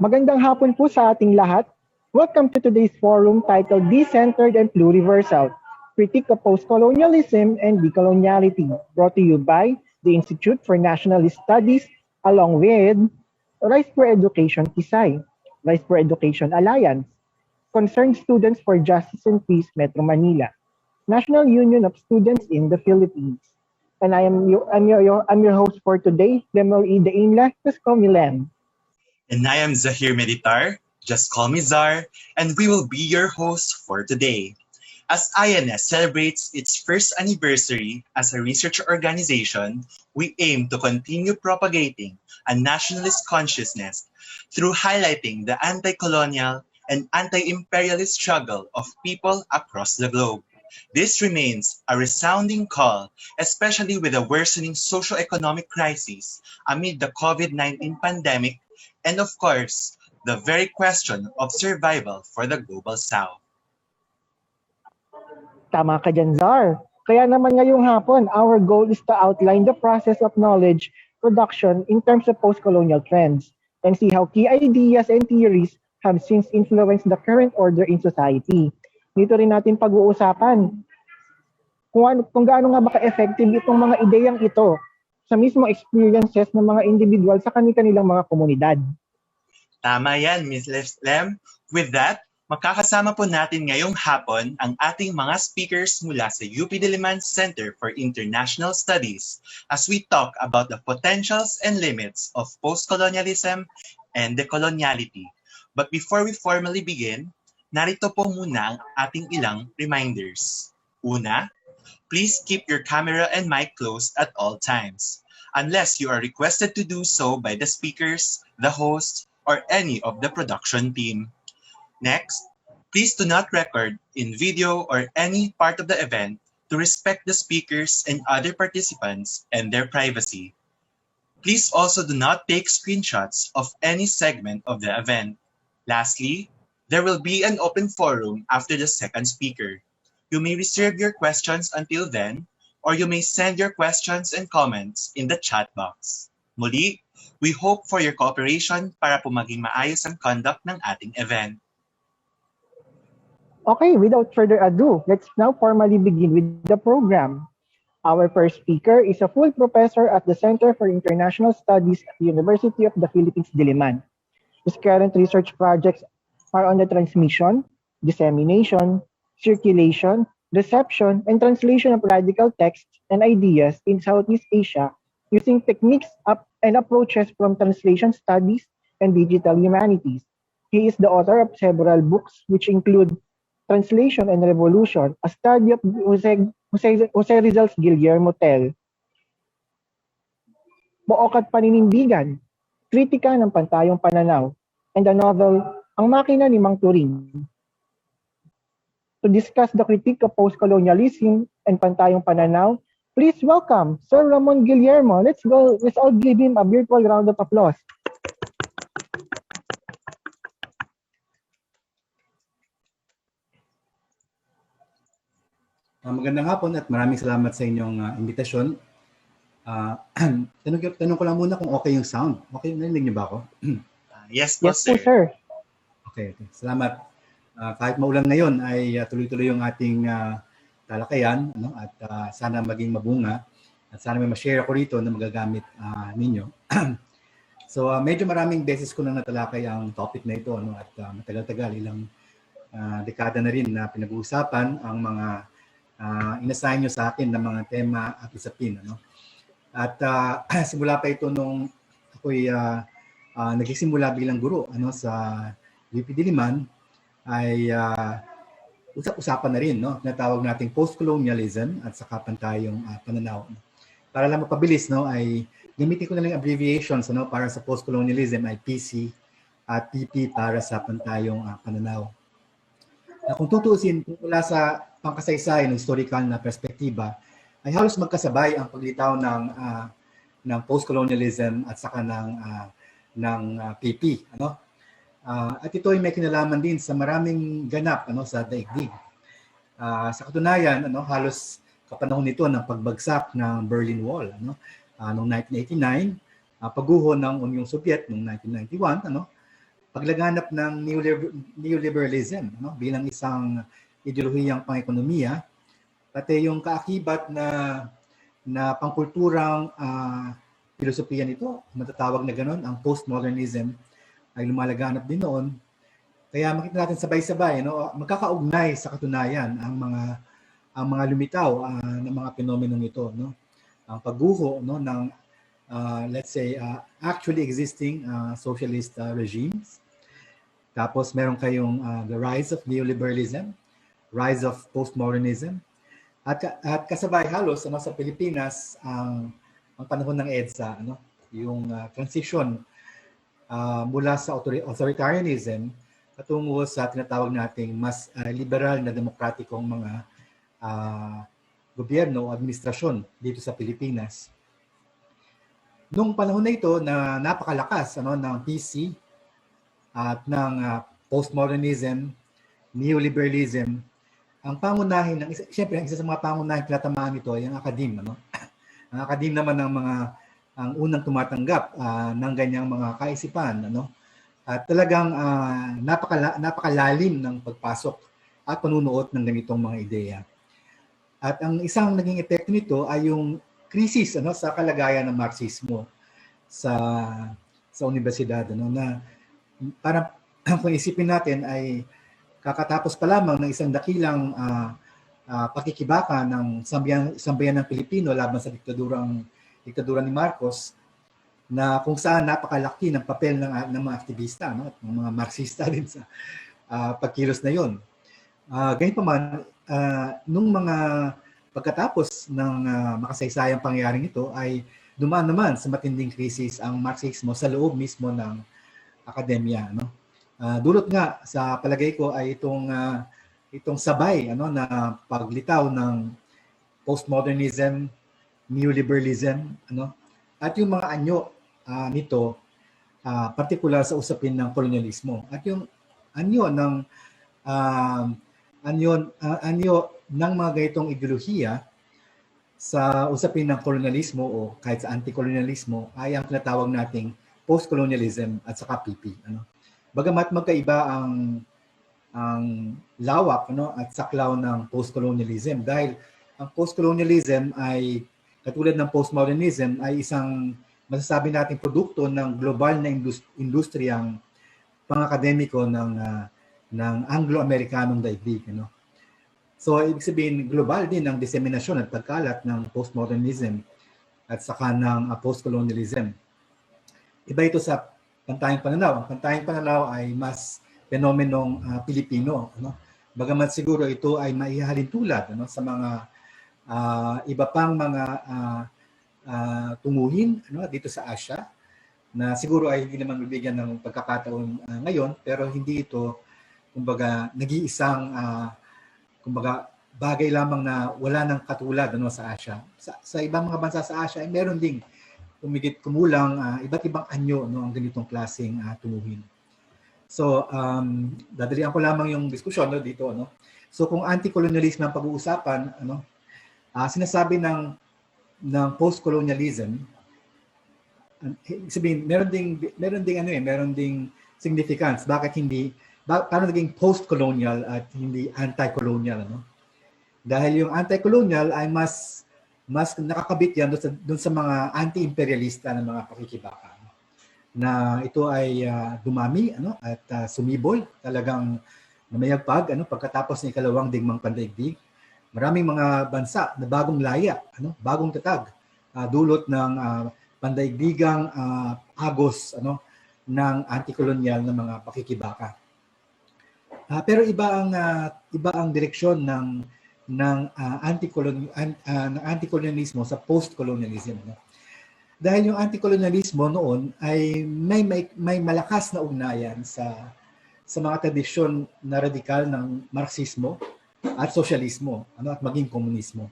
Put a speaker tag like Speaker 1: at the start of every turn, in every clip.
Speaker 1: Magandang hapon po sa ating lahat. Welcome to today's forum titled Decentered and Pluriversal, Critique of Postcolonialism and Decoloniality, brought to you by the Institute for Nationalist Studies, along with Rise for Education Kisay, Rise for Education Alliance, Concerned Students for Justice and Peace Metro Manila, National Union of Students in the Philippines. And I'm your host for today, Lemor E. Dainla, just call me Lem.
Speaker 2: And I am Zahir Meditar, just call me Zar, and we will be your host for today. As INS celebrates its first anniversary as a research organization, we aim to continue propagating a nationalist consciousness through highlighting the anti-colonial and anti-imperialist struggle of people across the globe. This remains a resounding call, especially with the worsening socio-economic crisis amid the COVID-19 pandemic and of course, the very question of survival for the Global South.
Speaker 1: Tama ka dyan, Zar. Kaya naman ngayong hapon, our goal is to outline the process of knowledge production in terms of post-colonial trends and see how key ideas and theories have since influenced the current order in society. Dito rin natin pag-uusapan kung gaano nga ba ka-effective itong mga ideyang ito sa mismo experiences ng mga individual sa kanilang mga komunidad.
Speaker 2: Tama yan, Ms. Lem. With that, makakasama po natin ngayong hapon ang ating mga speakers mula sa UP Diliman Center for International Studies as we talk about the potentials and limits of postcolonialism and decoloniality. But before we formally begin, narito po muna ang ating ilang reminders. Una, please keep your camera and mic closed at all times, unless you are requested to do so by the speakers, the host, or any of the production team. Next, please do not record in video or any part of the event to respect the speakers and other participants and their privacy. Please also do not take screenshots of any segment of the event. Lastly, there will be an open forum after the second speaker. You may reserve your questions until then, or you may send your questions and comments in the chat box. Muli, we hope for your cooperation para po maging maayos ang conduct ng ating event.
Speaker 1: Okay, without further ado, let's now formally begin with the program. Our first speaker is a full professor at the Center for International Studies at the University of the Philippines, Diliman. His current research projects are on the transmission, dissemination, circulation, reception, and translation of radical texts and ideas in Southeast Asia using techniques and approaches from translation studies and digital humanities. He is the author of several books which include Translation and Revolution, a study of Jose Rizal's Guillermo Tell, Book at Paninindigan, Kritika ng Pantayong Pananaw, and the novel Ang Makina ni Mang Turing. To discuss the critique of postcolonialism and pantayong pananaw, please welcome Sir Ramon Guillermo. Let's all give him a virtual round of applause.
Speaker 3: Magandang hapon at maraming salamat sa inyong imbitasyon. Tanong ko lang muna kung okay yung sound. Okay, narinig niyo ba ako?
Speaker 2: Yes po,
Speaker 1: Yes
Speaker 2: sir.
Speaker 1: po, sir.
Speaker 3: Okay. Salamat. Kahit maulan ngayon ay tuloy-tuloy yung ating talakayan, at sana maging mabunga at sana may ma-share ako rito na magagamit ninyo. So medyo maraming beses ko na natalakay ang topic na ito, at matagal-tagal, ilang dekada na rin na pinag-uusapan ang mga inassign nyo sa akin na mga tema at usapin. At simula pa ito nung ako'y nagsisimula bilang guro sa UP Diliman, ay usap-usapan na rin, tinatawag nating postcolonialism at saka pantayong pananaw. Para lang mapabilis, ay gamitin ko na lang abbreviations para sa postcolonialism ay PC at PP para sa pantayong pananaw. Kung tutuusin mula sa pangkasaysayan ng historical na perspektiba, ay halos magkasabay ang paglitaw ng postcolonialism at saka ng PP. At ito ay may kinalaman din sa maraming ganap sa daigdig. Sa katunayan, halos kapanahon nito ng pagbagsak ng Berlin Wall noong 1989, pagguho ng Unyong Soviet noong 1991, paglaganap ng neoliberalism, no, bilang isang ideolohiyang pang-ekonomiya, pati yung kaakibat na pangkulturang filosofiya nito, matatawag na gano'n, ang postmodernism ay lumalaganap din noon. Kaya makita natin sabay-sabay, no, magkakaugnay sa katunayan ang mga lumitaw ng mga phenomenong ito, no. Ang pagguho, no, ng let's say actually existing socialist regimes. Tapos meron kayong the rise of neoliberalism, rise of postmodernism, at kasabay halos sa Pilipinas ang panahon ng EDSA, yung transition mula sa authoritarianism patungo sa tinatawag nating mas liberal na demokratikong mga gobyerno o administrasyon dito sa Pilipinas. Nung panahon na ito na napakalakas ng PC at ng postmodernism, neoliberalism, ang pangunahin siyempre ang isa sa mga pangunahing tinatamaan nito ay ang academe, Ang academe naman ang unang tumatanggap ng ganyang mga kaisipan, At talagang napakalalim ng pagpasok at panunuot ng ganitong mga ideya. At ang isang naging epekto nito ay yung krisis sa kalagayan ng Marxismo sa universidad, na parang kung isipin natin ay kakatapos pa lamang ng isang dakilang pakikibaka ng sambayan ng Pilipino laban sa diktadura ni Marcos, na kung saan napakalaki ng papel ng mga aktivista, at ng mga Marxista din sa pagkilos na yon. Ganyan pa man, nung mga pagkatapos ng makasaysayang pangyayaring ito ay dumaan naman sa matinding krisis ang Marxismo sa loob mismo ng akademya. Dulot nga sa palagay ko ay itong sabay na paglitaw ng postmodernism, neoliberalism, at yung mga anyo nito, particular sa usapin ng kolonyalismo, at yung anyo ng mga ganitong ideolohiya sa usapin ng kolonyalismo o kahit sa anti-colonialismo ay ang tinatawag nating postcolonialism at saka PP. Bagamat magkaiba ang lawak at saklaw ng postcolonialism, dahil ang postcolonialism ay katulad ng postmodernism ay isang masasabi nating produkto ng global na industriyang pang-akademiko ng Anglo-Amerikanong daigdig. So, ibig sabihin, global din ang disseminasyon at pagkalat ng postmodernism at saka ng postcolonialism. Iba ito sa pantayang pananaw. Ang pantayang pananaw ay mas fenomenong Pilipino. Bagamat siguro ito ay maihalin tulad sa mga iba pang mga tumuhin dito sa Asia, na siguro ay hindi naman bibigyan ng pagkakataon ngayon, pero hindi ito, kumbaga, nag-iisang bagay lamang na wala nang katulad sa Asia. Sa ibang mga bansa sa Asia ay meron ding kumigit kumulang iba't ibang anyo ang ganitong klaseng tumuhin. So, dadalian ko lamang yung diskusyon dito. So, kung anti-colonialism ang pag-uusapan, sinasabi ng post-colonialism, sabihin, meron ding significance. Paano naging post-colonial at hindi anti-colonial? Dahil yung anti-colonial ay mas nakakabit yan doon sa mga anti-imperialista na mga pakikibaka. Na ito ay dumami at sumibol, talagang namayagpag pagkatapos ng ikalawang digmang pandaigdig. Maraming mga bansa na bagong laya, bagong tatag, dulot ng pandaigdigang agos ng anti-colonial na mga pakikibaka. Pero iba ang direksyon ng anti-colonialismo sa post-colonialism. Dahil yung anti-colonialismo noon ay may malakas na ugnayan sa mga tradisyon na radikal ng Marxismo at sosyalismo at maging komunismo.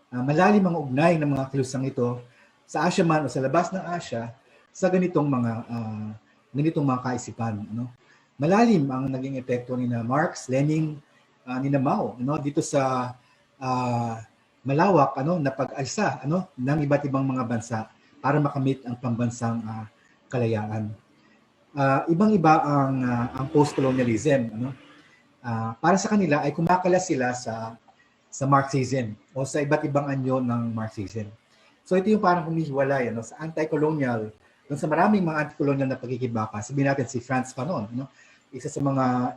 Speaker 3: Malalim ang ugnay ng mga kilusang ito sa Asia man o sa labas ng Asia sa ganitong mga kaisipan. Malalim ang naging epekto ni Marx, Lenin, ni Mao dito sa malawak na pag-alsa ng iba't ibang mga bansa para makamit ang pambansang kalayaan. ibang-iba ang postcolonialism, ano? Para sa kanila ay kumakalas sila sa Marxism o sa iba't ibang anyo ng Marxism. So ito yung parang humihiwalay, ano, sa anti-colonial, dun sa maraming mga anti-colonial na pagkikibaka. Sabihin natin si Franz Fanon, no? Isa sa mga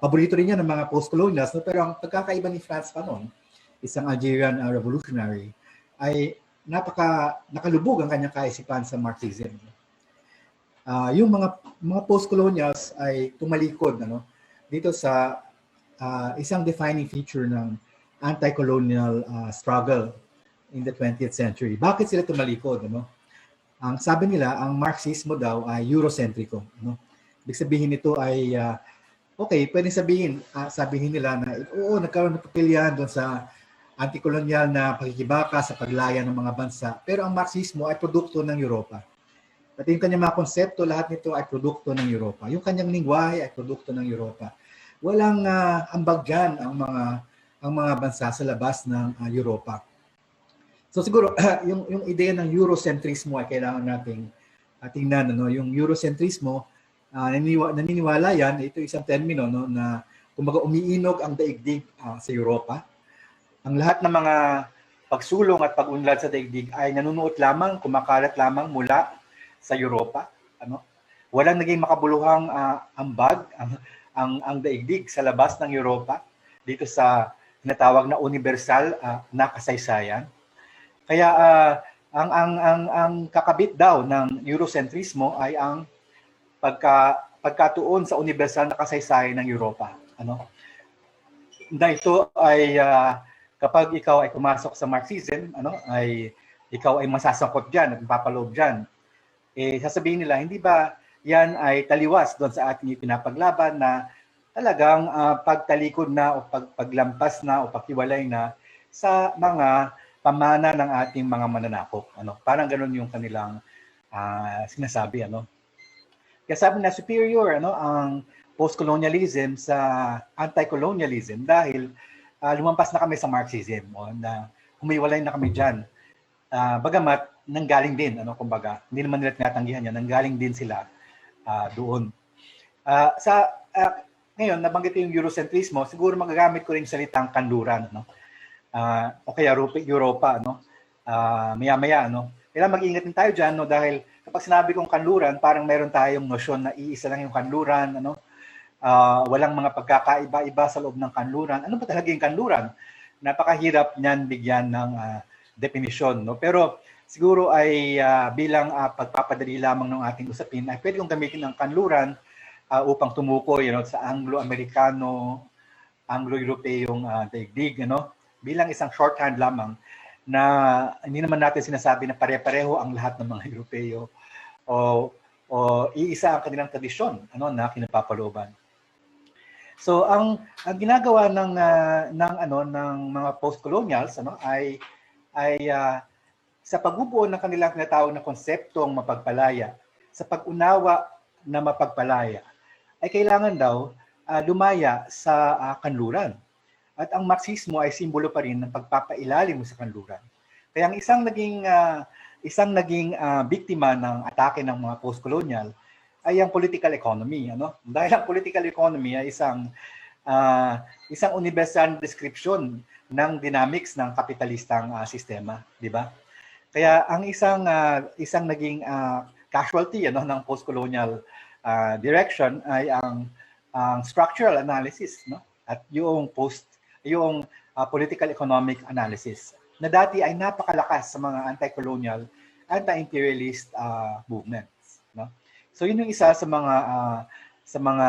Speaker 3: paborito rin niya ng mga post-colonials, no? Pero ang pagkakaiba ni Franz Fanon, isang Algerian revolutionary, ay nakalubog ang kanyang kaisipan sa Marxism. Yung mga post-colonials ay tumalikod, ano, dito sa isang defining feature ng anti-colonial struggle in the 20th century. Bakit sila tumalikod? Ano? Ang sabi nila, ang Marxismo daw ay Eurocentrico. Ano? Ibig sabihin nito ay, okay, pwedeng sabihin nila na, oo, nagkaroon ng papilyan doon sa anti-colonial na pakikibaka sa paglaya ng mga bansa. Pero ang Marxismo ay produkto ng Europa. At yung kanyang mga konsepto, lahat nito ay produkto ng Europa. Yung kanyang lingwahe ay produkto ng Europa. Walang ambag dyan ang mga bansa sa labas ng Europa. So siguro, yung ideya ng Eurocentrismo ay kailangan nating tingnan. Ano? Yung Eurocentrismo, naniniwala yan, ito isang termino, no, na kumbaga umiinog ang daigdig sa Europa. Ang lahat ng mga pagsulong at pag-unlad sa daigdig ay nanunuot lamang, kumakalat lamang mula sa Europa, ano? Walang naging makabuluhang ambag ang daigdig sa labas ng Europa dito sa tinatawag na universal na kasaysayan. Kaya ang kakabit daw ng Eurocentrismo ay ang pagkatuon sa universal na kasaysayan ng Europa, ano? Na ito ay kapag ikaw ay pumasok sa Marxism, ano, ay ikaw ay masasangkot diyan at mapapaloob diyan. Sasabihin nila, hindi ba yan ay taliwas doon sa ating pinapaglaban na talagang pagtalikod na o paglampas na o paghiwalay na sa mga pamana ng ating mga mananakop. Ano? Parang ganun yung kanilang sinasabi. Ano? Kaya sabi na superior, ano, ang postcolonialism sa anti-colonialism dahil lumampas na kami sa Marxism, o, na humiwalay na kami dyan. Bagamat nanggaling din, ano, kumbaga, hindi naman nila tinatanggihan yan, nanggaling din sila doon. Ngayon, nabanggit yung Eurocentrismo, siguro magagamit ko rin salitang kanluran, no? O kaya Europa, no? Maya-maya, no? Kailangan mag-ingat din tayo dyan, no? Dahil kapag sinabi kong kanluran, parang meron tayong nosyon na iisa lang yung kanluran, ano? Walang mga pagkakaiba-iba sa loob ng kanluran. Ano ba talaga yung kanluran? Napakahirap niyan bigyan ng definisyon, no? Pero siguro ay bilang pagpapadali lamang ng ating usapin, ay pwede kong gamitin ang kanluran upang tumukoy, sa Anglo-Amerikano, Anglo-Europeyong daigdig, bilang isang shorthand lamang na hindi naman natin sinasabi na pare-pareho ang lahat ng mga Europeo o iisa ang kanilang tradisyon, na kinapapalooban. So ang ginagawa ng mga post-colonials, ay sa pagbubuo ng kanilang tinatawag na konseptong mapagpalaya, sa pag-unawa na mapagpalaya, ay kailangan daw lumaya sa kanluran. At ang Marxismo ay simbolo pa rin ng pagpapailalim sa kanluran. Kaya ang isang naging biktima ng atake ng mga post-colonial ay ang political economy. Dahil ang political economy ay isang universal description ng dynamics ng kapitalistang sistema, di ba? Kaya ang isang naging casualty ng post-colonial direction ay ang structural analysis, at yung political economic analysis na dati ay napakalakas sa mga anti-colonial, anti-imperialist movements, So yun yung isa sa mga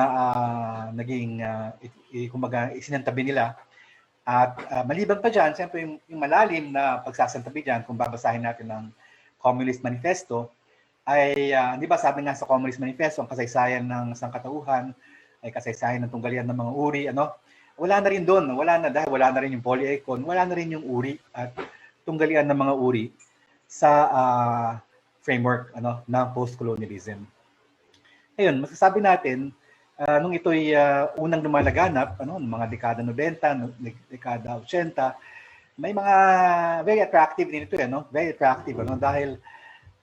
Speaker 3: naging kumbaga isinantabi nila. At maliban pa dyan, siyempre yung malalim na pagsasantabi dyan, kung babasahin natin ng Communist Manifesto, ay, di ba sabi nga sa Communist Manifesto, ang kasaysayan ng sangkatauhan ay kasaysayan ng tunggalian ng mga uri, wala na rin doon, dahil wala na rin yung polyecon, wala na rin yung uri at tunggalian ng mga uri sa framework ng post-colonialism. Ngayon, masasabi natin, nung ito'y unang lumalaganap, mga dekada 90, dekada 80, may mga very attractive din ito, very attractive, dahil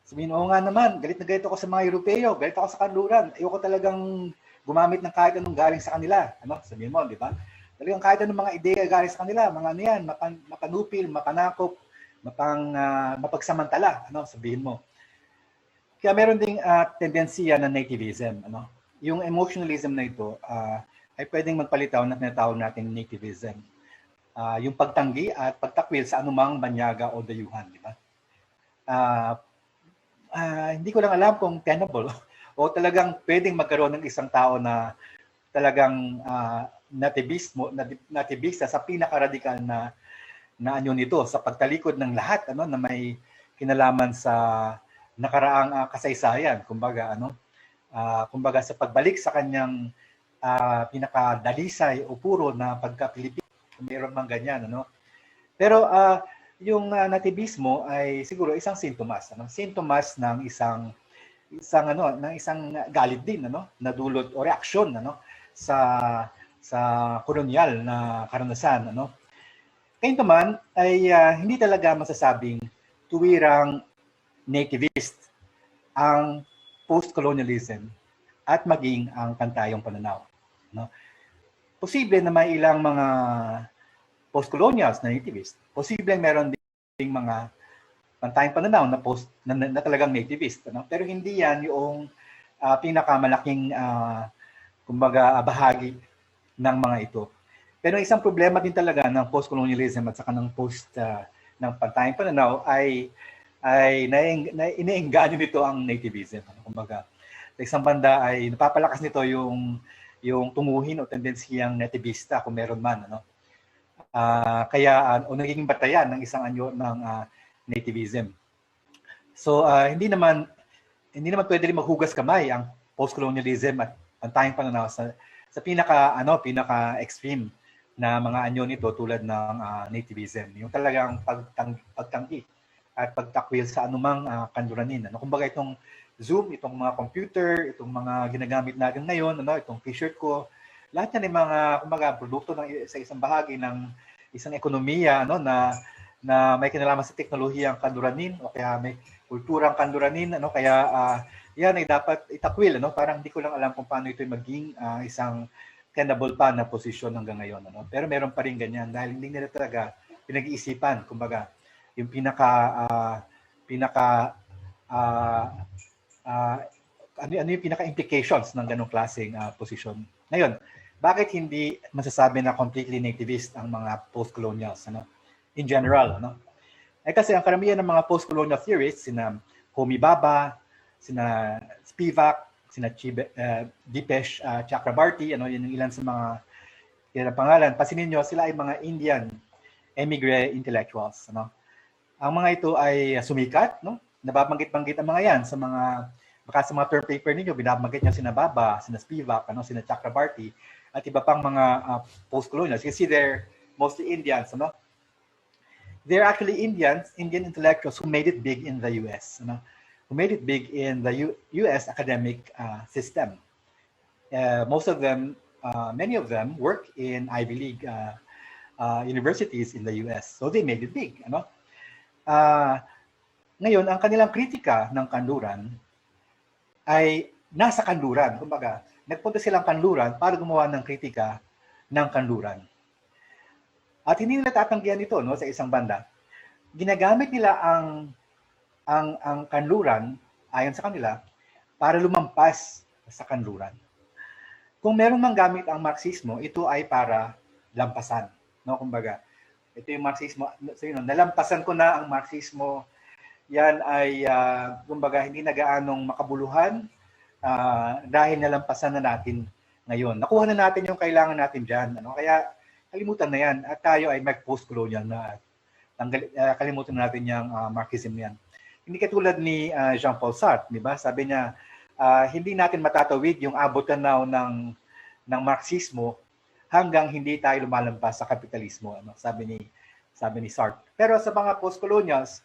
Speaker 3: Sabihin, oo nga naman, galit na galit ako sa mga Europeo, galit ako sa kanluran, ayoko talagang gumamit ng kahit anong galing sa kanila. Ano? Sabihin mo, di ba? Talagang kahit anong mga ideya galing sa kanila, mga ano yan, mapanupil, mapanakop, mapagsamantala, ano? Sabihin mo. Kaya meron ding tendensiya na nativism. Ano? Yung emotionalism na ito ay pwedeng magpalitaw na tinatawag natin nativism. Yung pagtanggi at pagtakwil sa anumang banyaga o dayuhan. Di ba? Hindi ko lang alam kung tenable o talagang pwedeng magkaroon ng isang tao na talagang nativista sa pinakaradikal na anyo nito sa pagtalikod ng lahat ano na may kinalaman sa nakaraang kasaysayan, kumbaga kumbaga sa pagbalik sa kanyang pinakadalisay o puro na pagka-Pilipino, mayroon mang ganyan ano. Pero yung nativismo ay siguro isang sintomas ng isang galit din ano, na dulot o reaksyon ano sa kolonyal na karanasan ano. Kayunman ay hindi talaga masasabing tuwirang nativist ang postcolonialism at maging ang pantayong pananaw. No? Posible na may ilang mga postcolonials na nativist. Posible meron ding mga pantayong pananaw na talagang nativist. No? Pero hindi yan yung pinakamalaking kumbaga bahagi ng mga ito. Pero isang problema din talaga ng postcolonialism at saka ng ng pantayong pananaw ay iniengganyo nito ang nativism. Kumbaga, sa isang banda ay napapalakas nito yung tunguhin o tendensiyang nativista kung meron man. Ano? Kaya nagiging batayan ng isang anyo ng nativism. So hindi naman pwede rin maghugas kamay ang postcolonialism at pantayong pananaw sa pinaka extreme na mga anyo nito tulad ng nativism. Yung talagang pagtanggi at pagtakwil sa anumang kanluranin. Ano? Kumbaga itong Zoom, itong mga computer, itong mga ginagamit natin ngayon, ano, itong t-shirt ko, lahat yan ay mga kumbaga produkto sa isang bahagi ng isang ekonomiya ano, na may kinalaman sa teknolohiyang kanluranin o kaya may kulturang kanluranin. Ano, kaya yan ay dapat itakwil. Ano? Parang hindi ko lang alam kung paano ito maging isang tenable pa na posisyon hanggang ngayon. Ano? Pero meron pa rin ganyan dahil hindi nila talaga pinag-iisipan, kumbaga, yung ano yung pinaka-implications ng ganong klaseng posisyon. Ngayon, bakit hindi masasabi na completely nativist ang mga post-colonials ano? In general? Ano? Kasi ang karamihan ng mga post-colonial theorists, sina Homi Bhabha, sina Spivak, sina Dipesh Chakrabarty, ano, yun yung ilan sa mga pangalan. Pasinin nyo, sila ay mga Indian emigre intellectuals. Ano? Ang mga ito ay sumikat, no? Nababanggit-banggit ang mga yan sa mga term paper ninyo, binabanggit niya sina Bhabha, sina Spivak, ano, sina Chakrabarty, at iba pang mga post-colonials. You see, they're mostly Indians, ano? They're actually Indian intellectuals who made it big in the US, ano? Who made it big in the US academic system. Most of them, many of them work in Ivy League universities in the US. So they made it big, ano? Ngayon, ang kanilang kritika ng kanluran ay nasa kanluran. Kumbaga, nagpunta silang kanluran para gumawa ng kritika ng kanluran. At hindi nila tatanggihan ito no, sa isang banda. Ginagamit nila ang kanluran, ayon sa kanila, para lumampas sa kanluran. Kung merong manggamit ang Marxismo, ito ay para lampasan. No? Kumbaga, ito yung Marxismo. So, nalampasan ko na ang Marxismo. Yan ay, kumbaga, hindi na gaanong makabuluhan dahil nalampasan na natin ngayon. Nakuha na natin yung kailangan natin dyan. Ano? Kaya, kalimutan na yan. At tayo ay mag-post-colonial na. Kalimutan na natin yung Marxism yan. Hindi katulad ni Jean-Paul Sartre, di ba? Sabi niya, hindi natin matatawid yung abot tanaw ng Marxismo hanggang hindi tayo lumalampas sa kapitalismo, ano? Sabi ni Sartre. Pero sa mga post-colonials,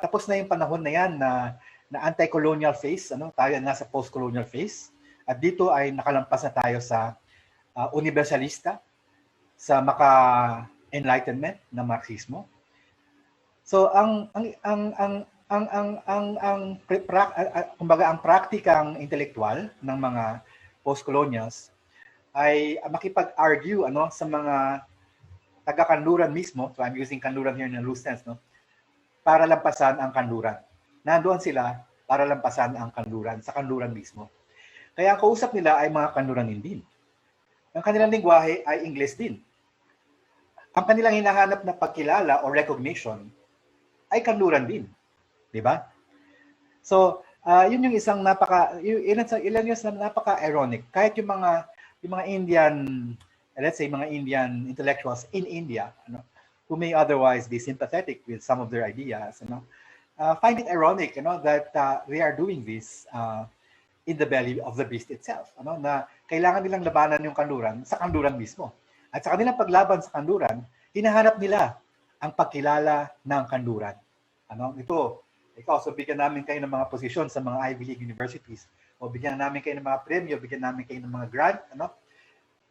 Speaker 3: tapos na yung panahon na yan na anti-colonial phase, ano? Tayo nasa post-colonial phase. At dito ay nakalampas na tayo sa universalista, sa maka-enlightenment na Marxismo. So ang kumbaga ang praktikang intelektual ng mga postcolonials ay makipag-argue sa mga taga-kanluran mismo. So I'm using kanluran here in a loose sense, no? Para lampasan ang kanluran. Nandoon sila para lampasan ang kanluran sa kanluran mismo. Kaya ang kausap nila ay mga kanluranin din. Ang kanilang lingwahe ay Ingles din. Ang kanilang hinahanap na pagkilala o recognition ay kanluran din. Di ba? So, yun yung isang ilan yung napaka-ironic. Kahit yung mga Indian, let's say mga Indian intellectuals in India, who may otherwise be sympathetic with some of their ideas, find it ironic, that they are doing this in the belly of the beast itself, na kailangan nilang labanan yung kanluran sa kanluran mismo. At sa kanilang paglaban sa kanluran, hinahanap nila ang pagkilala ng kanluran. So bigyan namin kayo ng mga posisyon sa mga Ivy League universities, o bigyan namin kayo ng mga premyo, bigyan namin kayo ng mga grant,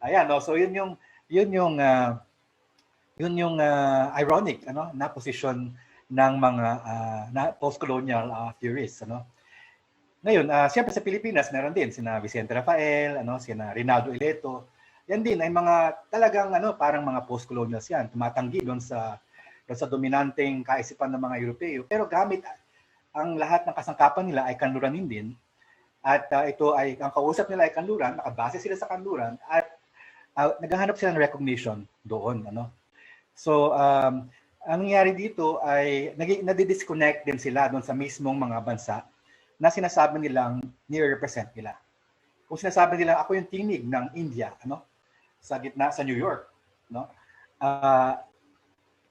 Speaker 3: Ayan, so yun yung ironic na posisyon ng mga post-colonial theorists, Ngayon, siyempre sa Pilipinas meron din sina Vicente Rafael, sina Rinaldo Ileto. Yan din ay mga talagang parang mga post-colonials yan, tumatanggi doon sa dominanteng kaisipan ng mga Europeo, pero gamit ang lahat ng kasangkapan nila ay kanluranin din. At ito ay ang kausap nila ay kanluran, nakabase sila sa kanluran at naghahanap sila ng recognition doon, So, ang nangyari dito ay nadi-disconnect din sila doon sa mismong mga bansa na sinasabi nilang nire-represent nila. Kung sinasabi nila ako yung tinig ng India, sa gitna sa New York,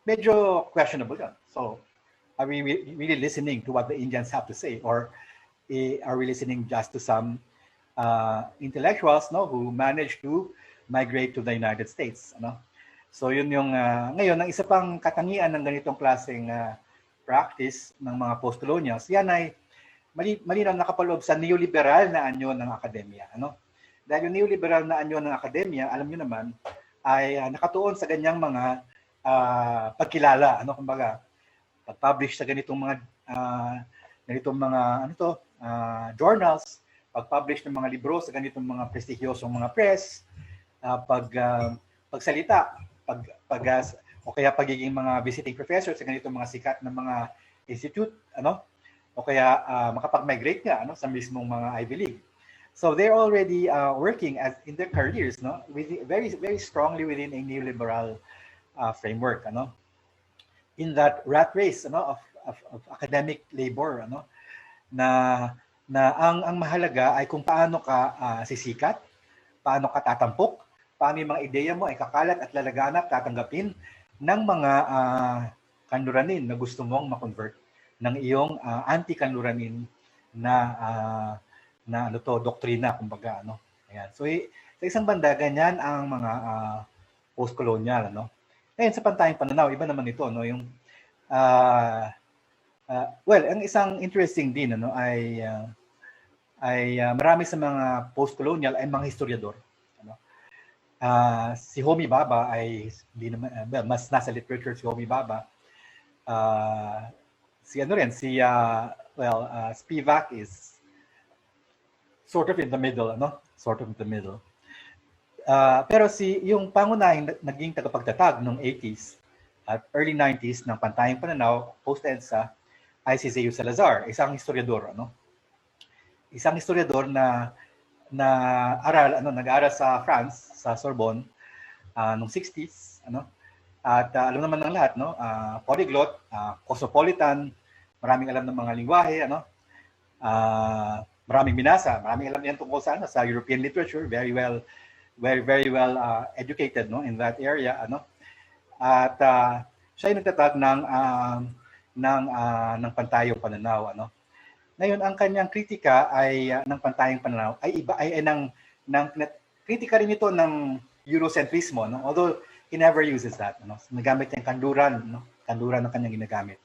Speaker 3: medyo questionable yan. So, are we really listening to what the Indians have to say, or are we listening just to some intellectuals who managed to migrate to the United States? So yun yung ngayon ang isa pang katangian ng ganitong klaseng practice ng mga post-colonials. Yan ay malinaw nakapaloob sa neoliberal na anyo ng akademya. Dahil yung neoliberal na anyo ng akademya, alam niyo naman, ay nakatuon sa ganyang mga pagkilala, kumbaga, pag-publish sa ganitong mga journals, pag-publish ng mga libro sa ganitong mga prestigyosong mga press, pagsalita, o kaya pagiging mga visiting professor sa ganitong mga sikat na mga institute, o kaya makapag-migrate nga sa mismong mga Ivy League. So they're already working in their careers, very very strongly within a neoliberal framework, in that rat race of academic labor, na ang mahalaga ay kung paano ka sisikat, paano ka tatampok, paano yung mga ideya mo ay kakalat at lalaganap, tatanggapin ng mga kanluranin na gusto mong ma-convert ng iyong anti-kanluranin na doktrina, kumbaga, Ayan. So sa isang banda ganyan ang mga post-colonial, Ngayon sa pantayong pananaw, iba naman ito, yung ang isang interesting din ay marami sa mga post-colonial ay mga historiador. Si Homi Bhabha ay mas nasa literature si Homi Bhabha. Spivak is sort of in the middle, Pero yung pangunahing naging tagapagtatag noong 80s at early 90s ng pantayong pananaw, post-EDSA, ay si Zeo Salazar, isang historiador, Isang historiador na nag-aral sa France, sa Sorbonne, noong 60s, At alam naman ng lahat, polyglot, cosmopolitan, maraming alam ng mga lingwahe, maraming binasa, maraming alam yan tungkol sa European literature, very well educated, in that area, At siya ay nagtatag ng pantayong pananaw, Ngayon, ang kanyang kritika ay ng pantayong pananaw ay iba ay kritika rin ito ng Eurocentrismo, although he never uses that, nagamit niya yung kanluran ng kanyang ginagamit.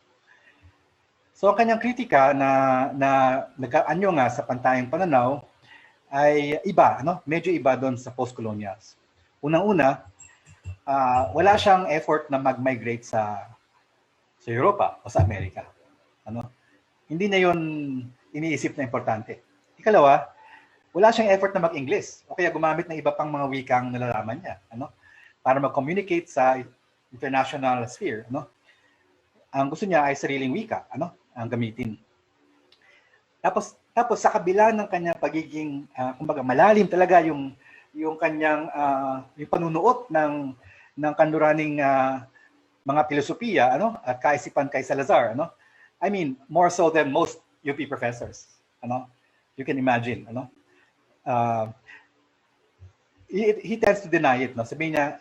Speaker 3: So ang kanyang kritika na nag-aanyo nga sa pantayong pananaw ay iba, medyo iba doon sa post-colonials. Unang-una, wala siyang effort na mag-migrate sa Europa o sa Amerika. hindi na yon iniisip na importante. Ikalawa, wala siyang effort na mag-English o kaya gumamit ng iba pang mga wikang nalalaman niya, para mag-communicate sa international sphere, Ang gusto niya ay sariling wika, ang gamitin. Tapos sa kabila ng kanyang pagiging kumbaga malalim talaga yung kanyang yung panunuot ng kanluraning mga filosofiya, at kaisipan kay Salazar, I mean, more so than most UP professors, you can imagine, he tends to deny it, sabihin niya,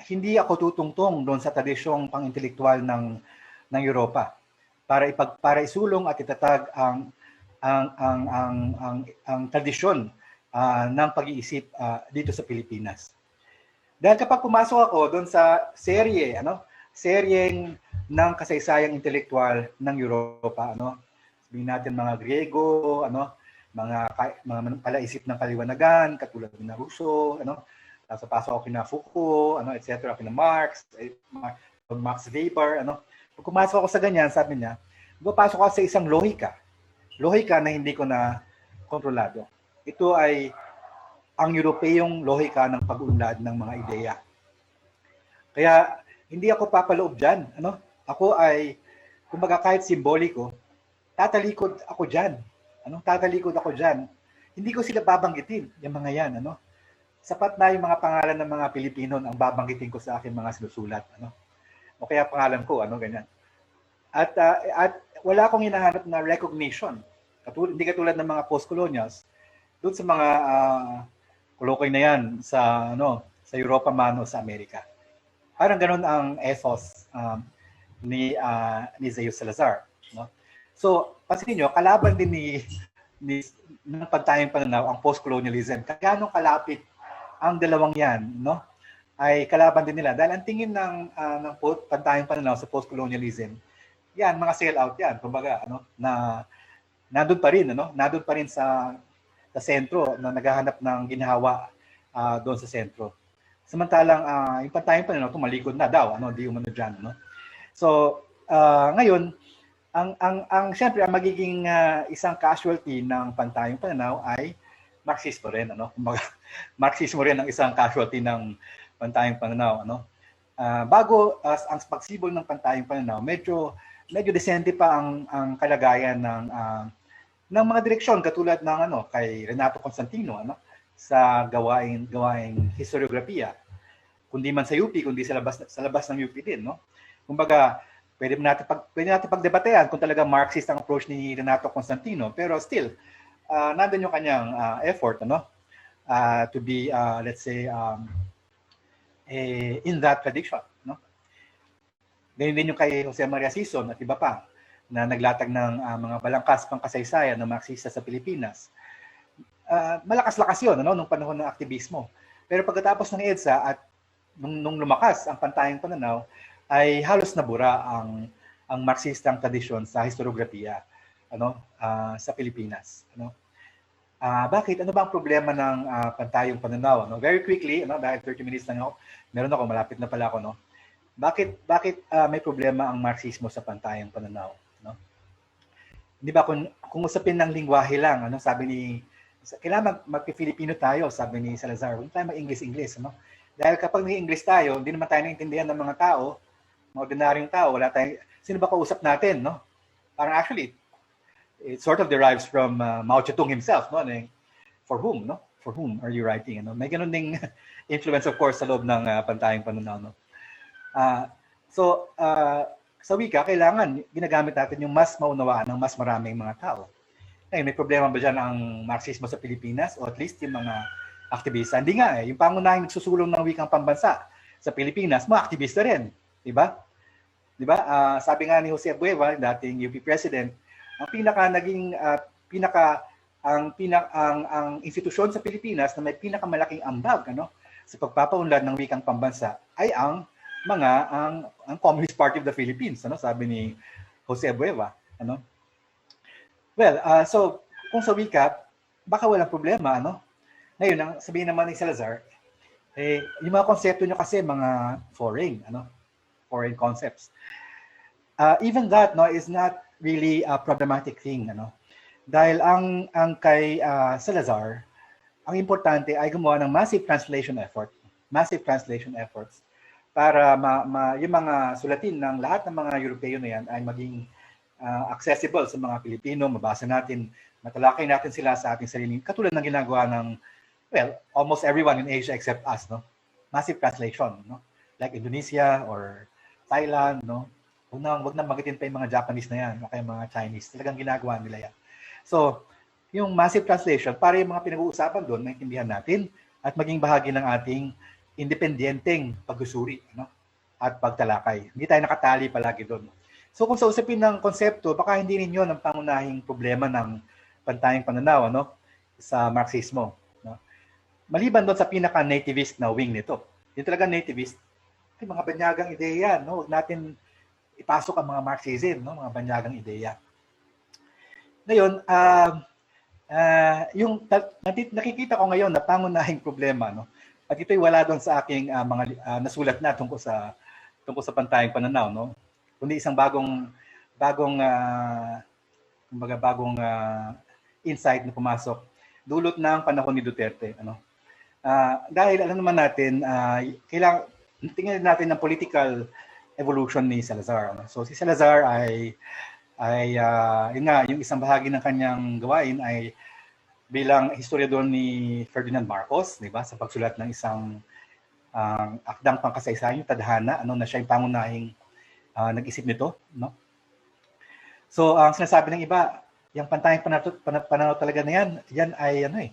Speaker 3: hindi ako tutungtong doon sa tradisyong pang-intelektual ng Europa para isulong at itatag ang tradisyon ng pag-iisip dito sa Pilipinas. Dahil kapag pumasok ako doon sa seryeng ng kasaysayang intelektual ng Europa, sabihin natin mga Griego, mga palaisip ng kaliwanagan, katulad ng Rousseau, tapos pasok ako kina Foucault, etc., kina Marx Weber, Pag pumasok ako sa ganyan, sabi niya, papasok ako sa isang lohika na hindi ko na kontrolado. Ito ay ang Europeyong lohika ng pag-unlad ng mga ideya. Kaya hindi ako papaloob dyan. Ako ay, kumbaga kahit simboliko, tatalikod ako dyan. Hindi ko sila babanggitin, yung mga yan. Sapat na yung mga pangalan ng mga Pilipino ang babanggitin ko sa aking mga sinusulat. O kaya pangalan ko, ganyan. At wala akong hinahanap na recognition. Hindi katulad ng mga postcolonials, doon sa mga kolokoy na yan sa Europa man o sa Amerika. Parang ganun ang ethos ni Zeus Salazar. So, pansinin nyo, kalaban din ng pantayang pananaw ang postcolonialism. Kaya kalapit ang dalawang yan, ay kalaban din nila. Dahil ang tingin ng pantayang pananaw sa postcolonialism, yan, mga sell-out yan. Kumbaga, na nandun pa rin sa sentro na naghahanap ng ginhawa doon sa sentro. Samantalang yung pantayang pananaw, tumalikod na daw, di umano dyan. So, ngayon, siyempre, ang magiging isang casualty ng pantayang pananaw ay Marxismo rin. Kumbaga, Marxismo rin ang isang casualty ng pantayang pananaw. Bago ang pagsibol ng pantayang pananaw, medyo desente pa ang kalagayan ng mga direksyon katulad ng kay Renato Constantino sa gawaing historiografiya, kundi man sa UP, kundi sa labas ng UP din, Kumbaga, pwede natin pagdebatehan kung talaga Marxist ang approach ni Renato Constantino, pero still nandun yung kanyang effort to be let's say in that tradition, Ganyan din yung kay Jose Maria Sison at iba pa na naglatag ng mga balangkas pang kasaysayan ng Marxista sa Pilipinas. Malakas-lakas yun, nung panahon ng aktivismo. Pero pagkatapos ng EDSA at nung lumakas ang pantayang pananaw, ay halos nabura ang Marxistang tradisyon sa historiografiya sa Pilipinas. Bakit? Ano ba ang problema ng pantayang pananaw? Very quickly, dahil 30 minutes lang ako, meron ako, malapit na pala ako. Bakit may problema ang Marxismo sa pantayang pananaw? Di ba kung usapin ng lingwahe lang, sabi kailangan mag-Filipino tayo, sabi ni Salazar, huwag tayo mag-English. Dahil kapag nag-English tayo, hindi naman tayo naintindihan ng mga tao, mga ordinaryong tao, wala tayong, sino ba kausap natin, Parang actually, it sort of derives from Mao Zedong himself, For whom, For whom are you writing, May ganun ding influence, of course, sa loob ng pantayang pananaw, sa wika, kailangan ginagamit natin yung mas maunawaan ng mas maraming mga tao. Ngayon, may problema ba dyan ang Marxismo sa Pilipinas o at least yung mga aktivista? Hindi nga yung pangunahing nagsusulong ng wikang pambansa sa Pilipinas, mga aktivista rin. Diba? Sabi nga ni Jose Bueva, dating UP President, ang institusyon sa Pilipinas na may pinakamalaking ambag sa pagpapaunlad ng wikang pambansa ay ang Communist Party of the Philippines, sabi ni Jose Bueva, Well, so kung sa wika, baka walang problema, Ngayon, sabihin naman ni Salazar, yung mga konsepto nyo kasi mga foreign concepts. Even that is not really a problematic thing, ano. Dahil ang kay Salazar, ang importante ay gumawa ng massive translation efforts para yung mga sulatin ng lahat ng mga Europeo na yan ay maging accessible sa mga Pilipino, mabasa natin, matalakay natin sila sa ating sarili. Katulad ng ginagawa ng, well, almost everyone in Asia except us, no? Massive translation, no? Like Indonesia or Thailand, no? Wag na magitin pa yung mga Japanese na yan, o kaya mga Chinese. Talagang ginagawa nila yan. So, yung massive translation, para yung mga pinag-uusapan doon, maintindihan natin at maging bahagi ng ating independenteng pagsusuri, ano? At pagtalakay. Hindi tayo nakatali palagi doon. So kung sa usapin ng konsepto, baka hindi rin yun ang pangunahing problema ng pantayang pananaw, ano? Sa Marxismo. No? Maliban doon sa pinaka-nativist na wing nito. Yung talaga nativist, ay mga banyagang ideya, no? Huwag natin ipasok ang mga Marxism, no? Mga banyagang ideya. Ngayon, yung nakikita ko ngayon na pangunahing problema, no? At ito'y wala doon sa aking mga nasulat na tungkol sa pantayang pananaw, no? Kundi isang bagong insight na pumasok dulot ng panahon ni Duterte, ano? Dahil alam naman natin, kailangan tingnan natin ang political evolution ni Salazar, ano? So si Salazar ay yun nga, yung isang bahagi ng kanyang gawain ay bilang historiador ni Ferdinand Marcos, di ba, sa pagsulat ng isang akdang pangkasaysayan, yung Tadhana, ano, na siya yung pangunahing nag-isip nito, no? So, ang sinasabi ng iba, yung pantayang pananaw talaga na yan ay ano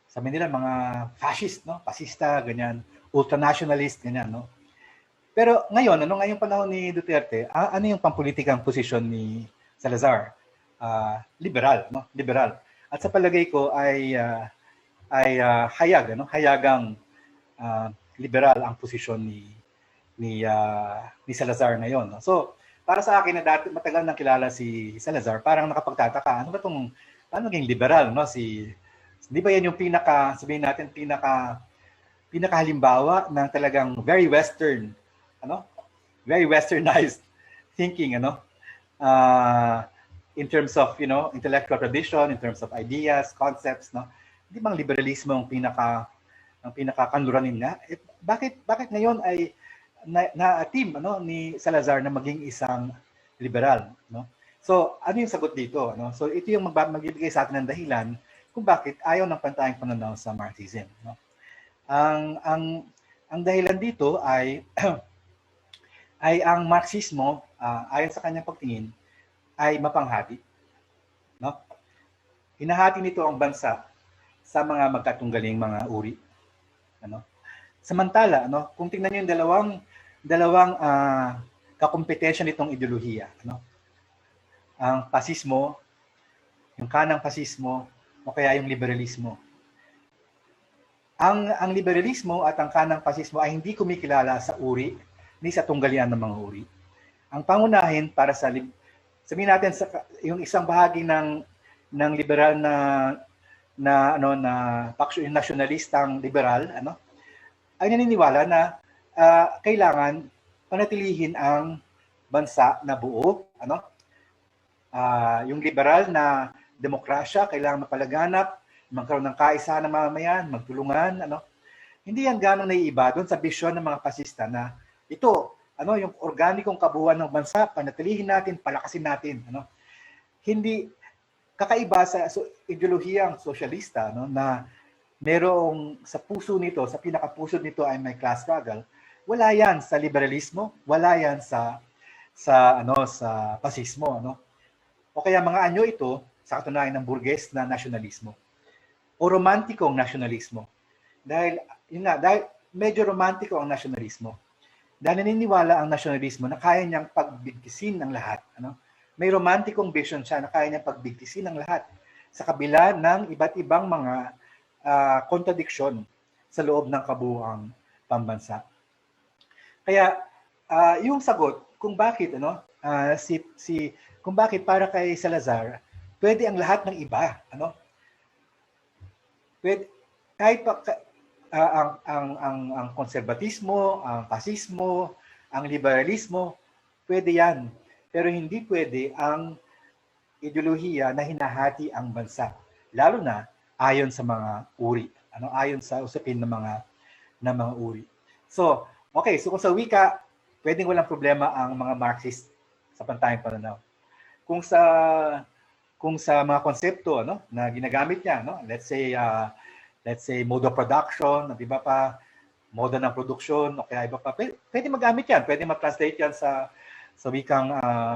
Speaker 3: sa Manila, mga fascist, no? Pasista, ganyan, ultranationalist, ganyan, no? Pero ngayon, ngayong panahon ni Duterte, ano yung pampolitikang posisyon ni Salazar? Liberal, no? Liberal. At sa palagay ko ay hayagang liberal ang posisyon ni Salazar ngayon. No? So, para sa akin na dati matagal nang kilala si Salazar, parang nakapagtataka, paano naging liberal, no? Di ba yan yung sabihin natin, pinakahalimbawa ng talagang very western, very westernized thinking, in terms of, intellectual tradition, in terms of ideas, concepts, no? Hindi bang liberalismo ang pinakakanluranin nga? Bakit ngayon ay na-team ni Salazar na maging isang liberal, no? So, ano yung sagot dito, no? So, ito yung magbibigay sa atin ng dahilan kung bakit ayaw ng pantayang pananaw sa Marxism, no? Ang dahilan dito ay ay ang Marxismo, ayon sa kanyang pagtingin, ay mapanghati, no? Hinahati nito ang bansa sa mga magkatunggaling mga uri, ano? Samantala, kung tingnan niyo yung dalawang kakompetensya nitong ideolohiya, ang pasismo, yung kanang pasismo, o kaya yung liberalismo. Ang liberalismo at ang kanang pasismo ay hindi kumikilala sa uri ni sa tunggalian ng mga uri. Ang pangunahin para sa sabihin natin yung isang bahagi ng liberal yung nationalistang liberal, ay naniniwala na kailangan panatilihin ang bansa na buo, yung liberal na demokrasya kailangan mapalaganap, magkaroon ng kaisahan ng mamamayan, magtulungan, Hindi yan ganong naiiba doon sa bisyon ng mga pasista na ito, yung organikong kabuuan ng bansa, panatilihin natin, palakasin natin, Hindi kakaiba sa ideolohiyang sosyalista, na merong sa puso nito, sa pinakapuso nito ay may class struggle. Wala yan sa liberalismo, wala yan sa pasismo, O kaya mga anyo ito sa katunayan ng burges na nasyonalismo o romantikong nasyonalismo. Dahil medyo romantiko ang nasyonalismo. Dahil naniniwala ang nasyonalismo na kaya niyang pagbigtisin ng lahat, May romantikong vision siya na kaya niyang pagbigtisin ng lahat sa kabila ng iba't ibang mga contradiction sa loob ng kabuuang pambansa. Kaya yung sagot kung bakit kung bakit para kay Salazar pwede ang lahat ng iba, Pwede kahit ang konserbatismo, ang pasismo, ang liberalismo, pwede yan. Pero hindi pwede ang ideolohiya na hinahati ang bansa, lalo na ayon sa mga uri, ayon sa usapin ng mga uri. So, okay, so kung sa wika, pwedeng walang problema ang mga Marxist sa pantayong pananaw. Kung sa mga konsepto na ginagamit niya, let's say mode of production, di ba pa, moda ng produksyon, o kaya iba pa, pwede magamit yan, pwede ma-translate yan sa wikang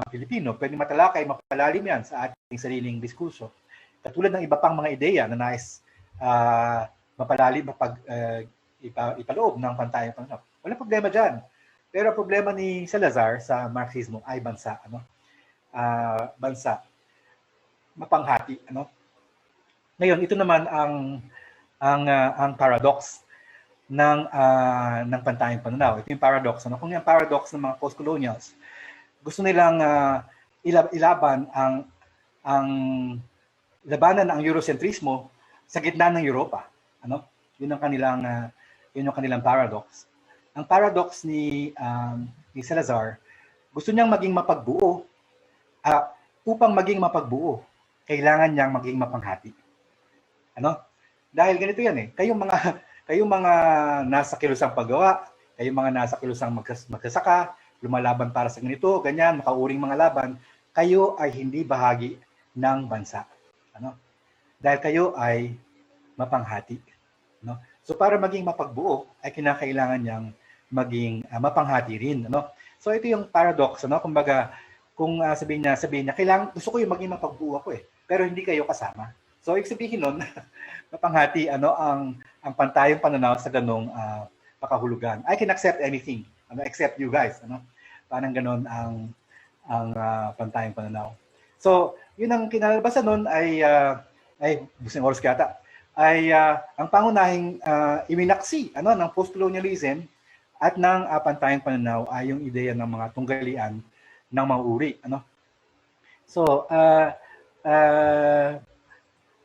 Speaker 3: Pilipino, pwede matalakay, mapalalim yan sa ating sariling diskurso. Katulad ng iba pang mga ideya na nais mapalalim, ipaloob ng pantayong pananaw. Walang problema dyan. Pero ang problema ni Salazar sa Marxismo ay bansa. Bansa. Mapanghati. Ngayon, ito naman ang paradox ng pantayong pananaw. Ito yung paradox. Kung yung paradox ng mga postcolonials, gusto nilang ilaban labanan ang Eurocentrismo sa gitna ng Europa. Yun ang kanilang paradox. Ang paradox ni Salazar, gusto niyang maging mapagbuo. Upang maging mapagbuo, kailangan niyang maging mapanghati. Dahil ganito yan eh. Kayong mga nasa kilusang paggawa, kayong mga nasa kilusang magsasaka, lumalaban para sa ganito, ganyan, makauring mga laban, kayo ay hindi bahagi ng bansa. Dahil kayo ay mapanghati. So para maging mapagbuo, ay kinakailangan niyang maging mapanghati rin. So ito yung paradox. Kumbaga, kung sabihin niya, gusto ko yung maging mapagbuo ako eh, pero hindi kayo kasama. So ibig sabihin nun, mapanghati ang pantayong pananaw sa ganong pakahulugan. I can accept anything, except you guys. Parang ganon ang pantayong pananaw. So, yun ang kinalabasan nun ay busing oras kata, ay ang pangunahing iminaksi ng postcolonialism at ng pantayong pananaw ay yung ideya ng mga tunggalian ng mga uri. So,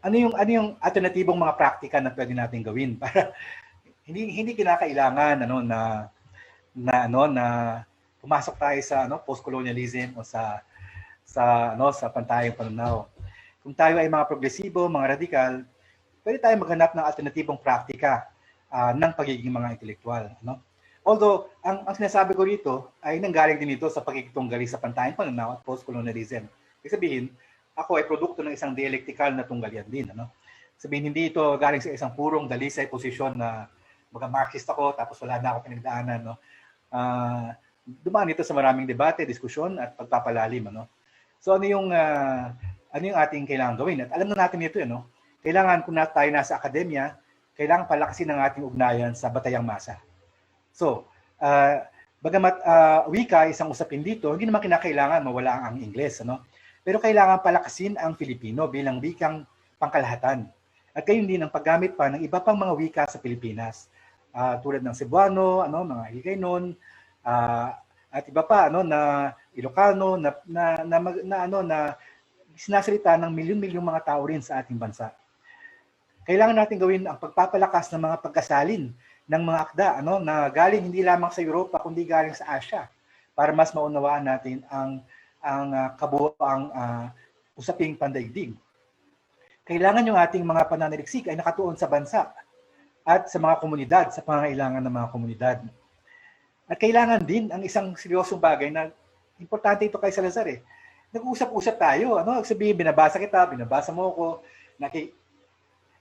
Speaker 3: ano yung alternatibong mga praktika na pwede natin gawin para hindi kinakailangan na pumasok tayo sa postcolonialism o sa pantayong pananaw. Kung tayo ay mga progresibo, mga radikal, pwede tayo maghanap ng alternatibong praktika ng pagiging mga intelektual. Although, ang sinasabi ko rito ay nanggaling din ito sa pagkikitunggali sa pantayong pananaw at postcolonialism. Ibig sabihin, ako ay produkto ng isang dialectical na tunggalian din. Sabihin, hindi ito galing sa isang purong dalisay posisyon na mag-Marxist ako tapos wala na ako pinagdaanan. Dumaan ito sa maraming debate, diskusyon at pagpapalalim. So ano yung ating kailangan gawin? At alam na natin ito, kailangan kung tayo nasa akademya, kailangan palakasin ang ating ugnayan sa batayang masa. So, bagamat wika isang usapin dito, hindi naman kinakailangan mawala ang Ingles, pero kailangan palakasin ang Filipino bilang wikang pangkalahatan. At gayon din ang paggamit pa ng iba pang mga wika sa Pilipinas, tulad ng Cebuano, mga Hiligaynon, at iba pa na Ilocano na sinasalita ng milyon-milyong mga tao rin sa ating bansa. Kailangan natin gawin ang pagpapalakas ng mga pagkasalin ng mga akda na galing hindi lamang sa Europa kundi galing sa Asia para mas maunawaan natin ang kabuoang usaping pandaigdig. Kailangan yung ating mga pananaliksik ay nakatuon sa bansa at sa mga komunidad, sa pangangailangan ng mga komunidad. At kailangan din ang isang seryosong bagay na importante ito kay Salazar eh. Nag-uusap-usap tayo. Sabihin, binabasa kita, binabasa mo ako,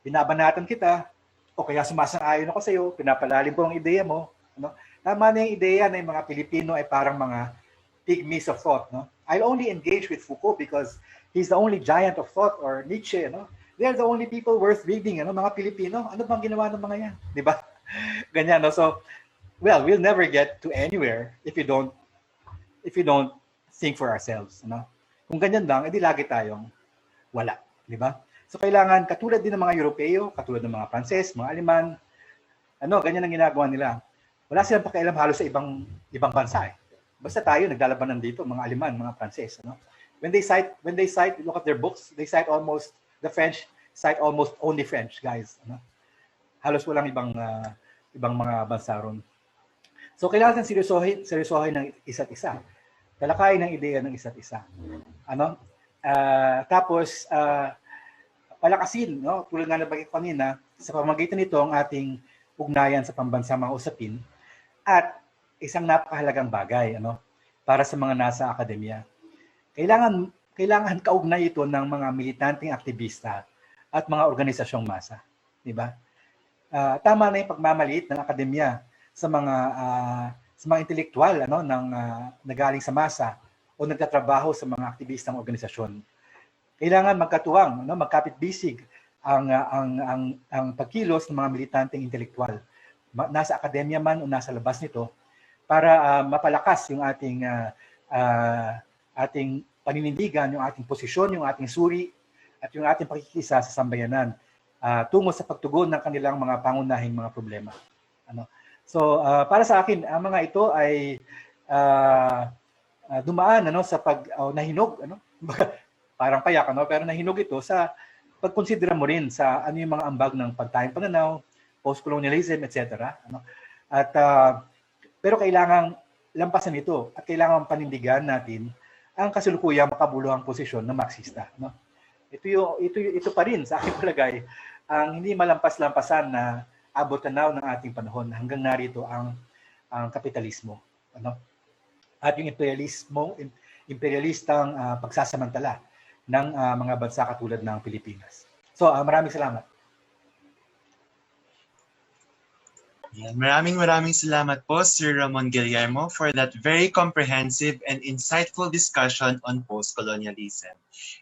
Speaker 3: binabanatan kita, o kaya sumasang-ayon ako sa iyo, pinapalalim ko ang ideya mo. Tama na yung ideya na yung mga Pilipino ay parang mga pygmies of thought. I'll only engage with Foucault because he's the only giant of thought, or Nietzsche. They're the only people worth reading. Mga Pilipino, ano bang ginawa ng mga yan? Di ba? Ganyan. So, well, we'll never get to anywhere if you don't think for ourselves. Kung ganyan lang, edi lagi tayong wala. Di ba? So, kailangan, katulad din ng mga Europeo, katulad ng mga Pranses, mga Aleman, ganyan ang ginagawa nila. Wala silang pakialam halos sa ibang bansa eh. Basta tayo naglalabanan dito, mga Aleman, mga Pranses. When they cite, look at their books, they cite almost, the French cite almost only French, guys. Halos walang ibang mga bansa ron. So, kailangan seryosohin ng isa't isa. Talakayin ng ideya ng isa't isa. Tapos, palakasin, no? Tulad nga nabanggit ko kanina, sa pamamagitan nito ang ating ugnayan sa pambansang mga usapin at isang napakahalagang bagay para sa mga nasa akademya. Kailangan kaugnay ito ng mga militanteng aktivista at mga organisasyong masa, di ba? Tama na yung pagmamaliit ng akademya sa mga intelektual ng nagaling sa masa o nagtatrabaho sa mga aktivistang organisasyon. Kailangan magkatuwang, magkapit-bisig ang pagkilos ng mga militanteng intelektual, nasa akademya man o nasa labas nito, para mapalakas yung ating paninindigan, yung ating posisyon, yung ating suri, at yung ating pakikisa sa sambayanan tungo sa pagtugon ng kanilang mga pangunahing mga problema. So, para sa akin, ang mga ito ay dumaan sa nahinog, parang payak, pero nahinog ito sa pagkonsidera mo rin sa ano yung mga ambag ng pagtayong pananaw, postcolonialism, etc. Pero kailangang lampasan ito at kailangan panindigan natin ang kasulukuyang makabuluhang posisyon ng Marxista. Ito pa rin sa aking palagay ang hindi malampas-lampasan na abot-tanaw ng ating panahon hanggang narito ang kapitalismo. At yung imperialistang pagsasamantala ng mga bansa katulad ng Pilipinas. So, maraming salamat.
Speaker 2: Maraming salamat po, Sir Ramon Guillermo, for that very comprehensive and insightful discussion on postcolonialism.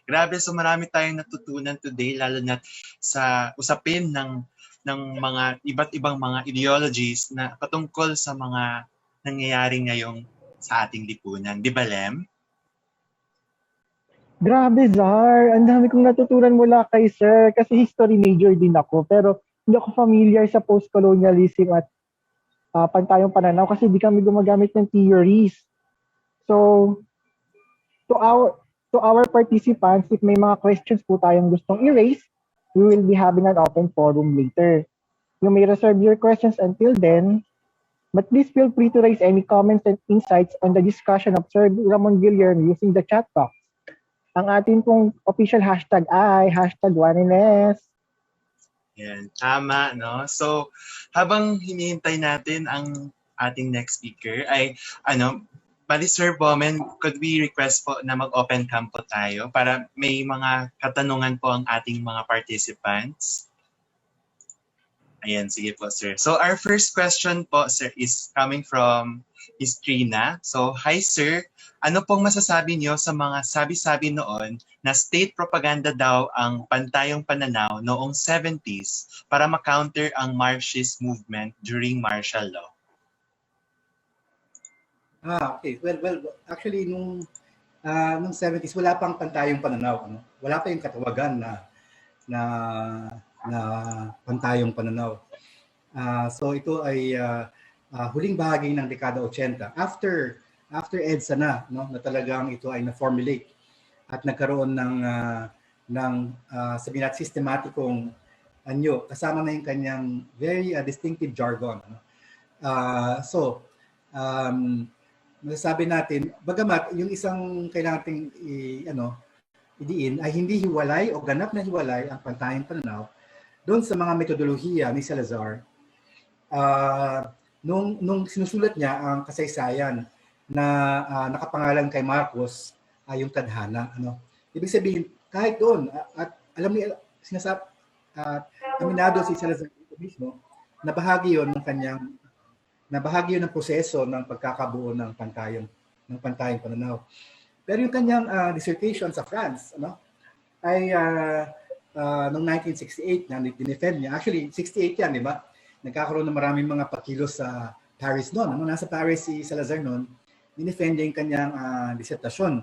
Speaker 2: Grabe, so marami tayong natutunan today, lalo na sa usapin ng mga iba't ibang mga ideologies na patungkol sa mga nangyayari ngayong sa ating lipunan. Di ba, Lem?
Speaker 1: Grabe, Zar. Ang dami kong natutunan mula kay Sir kasi history major din ako. Pero hindi ako familiar sa postcolonialism at pantayong pananaw kasi di kami gumagamit ng theories. So, to our participants, if may mga questions po tayong gustong i-raise, we will be having an open forum later. You may reserve your questions until then, but please feel free to raise any comments and insights on the discussion of Sir Ramon Guillermo using the chat box. Ang ating pong official hashtag ay #1NS.
Speaker 2: Yan, tama, no? So, habang hinihintay natin ang ating next speaker ay, bali Sir Bowman, could we request po na mag-open cam po tayo para may mga katanungan po ang ating mga participants? Ayan, sige po, sir. So, our first question po, sir, is coming from Miss Trina. So, hi, sir. Ano pong masasabi niyo sa mga sabi-sabi noon na state propaganda daw ang pantayong pananaw noong 70s para ma-counter ang Marxist movement during martial law?
Speaker 3: Okay. Well, actually, nung 70s, wala pang pantayong pananaw. Wala pa yung katawagan na pantayong pananaw. So ito ay huling bahagi ng dekada 80. After EDSA na talagang ito ay na-formulate at nagkaroon ng sabihin natin sistematikong anyo, kasama na yung kanyang very distinctive jargon. Masasabi natin, bagamat yung isang kailangan nating idiin ay hindi hiwalay o ganap na hiwalay ang pantayong pananaw doon sa mga metodolohiya ni Salazar. Nung sinusulat niya ang kasaysayan na nakapangalan kay Marcos ay yung tadhana. Ibig sabihin, kahit doon, at alam niya, aminado si Salazar mismo, na bahagi yun ng proseso ng pagkakabuo ng pantayong pananaw. Pero yung kanyang dissertation sa France, ay noong 1968 na dinefend niya. Actually, 68 yan, di ba? Nagkakaroon ng maraming mga pakilos sa Paris noon. Nasa Paris si Salazar noon, dinefend niya yung kanyang disertasyon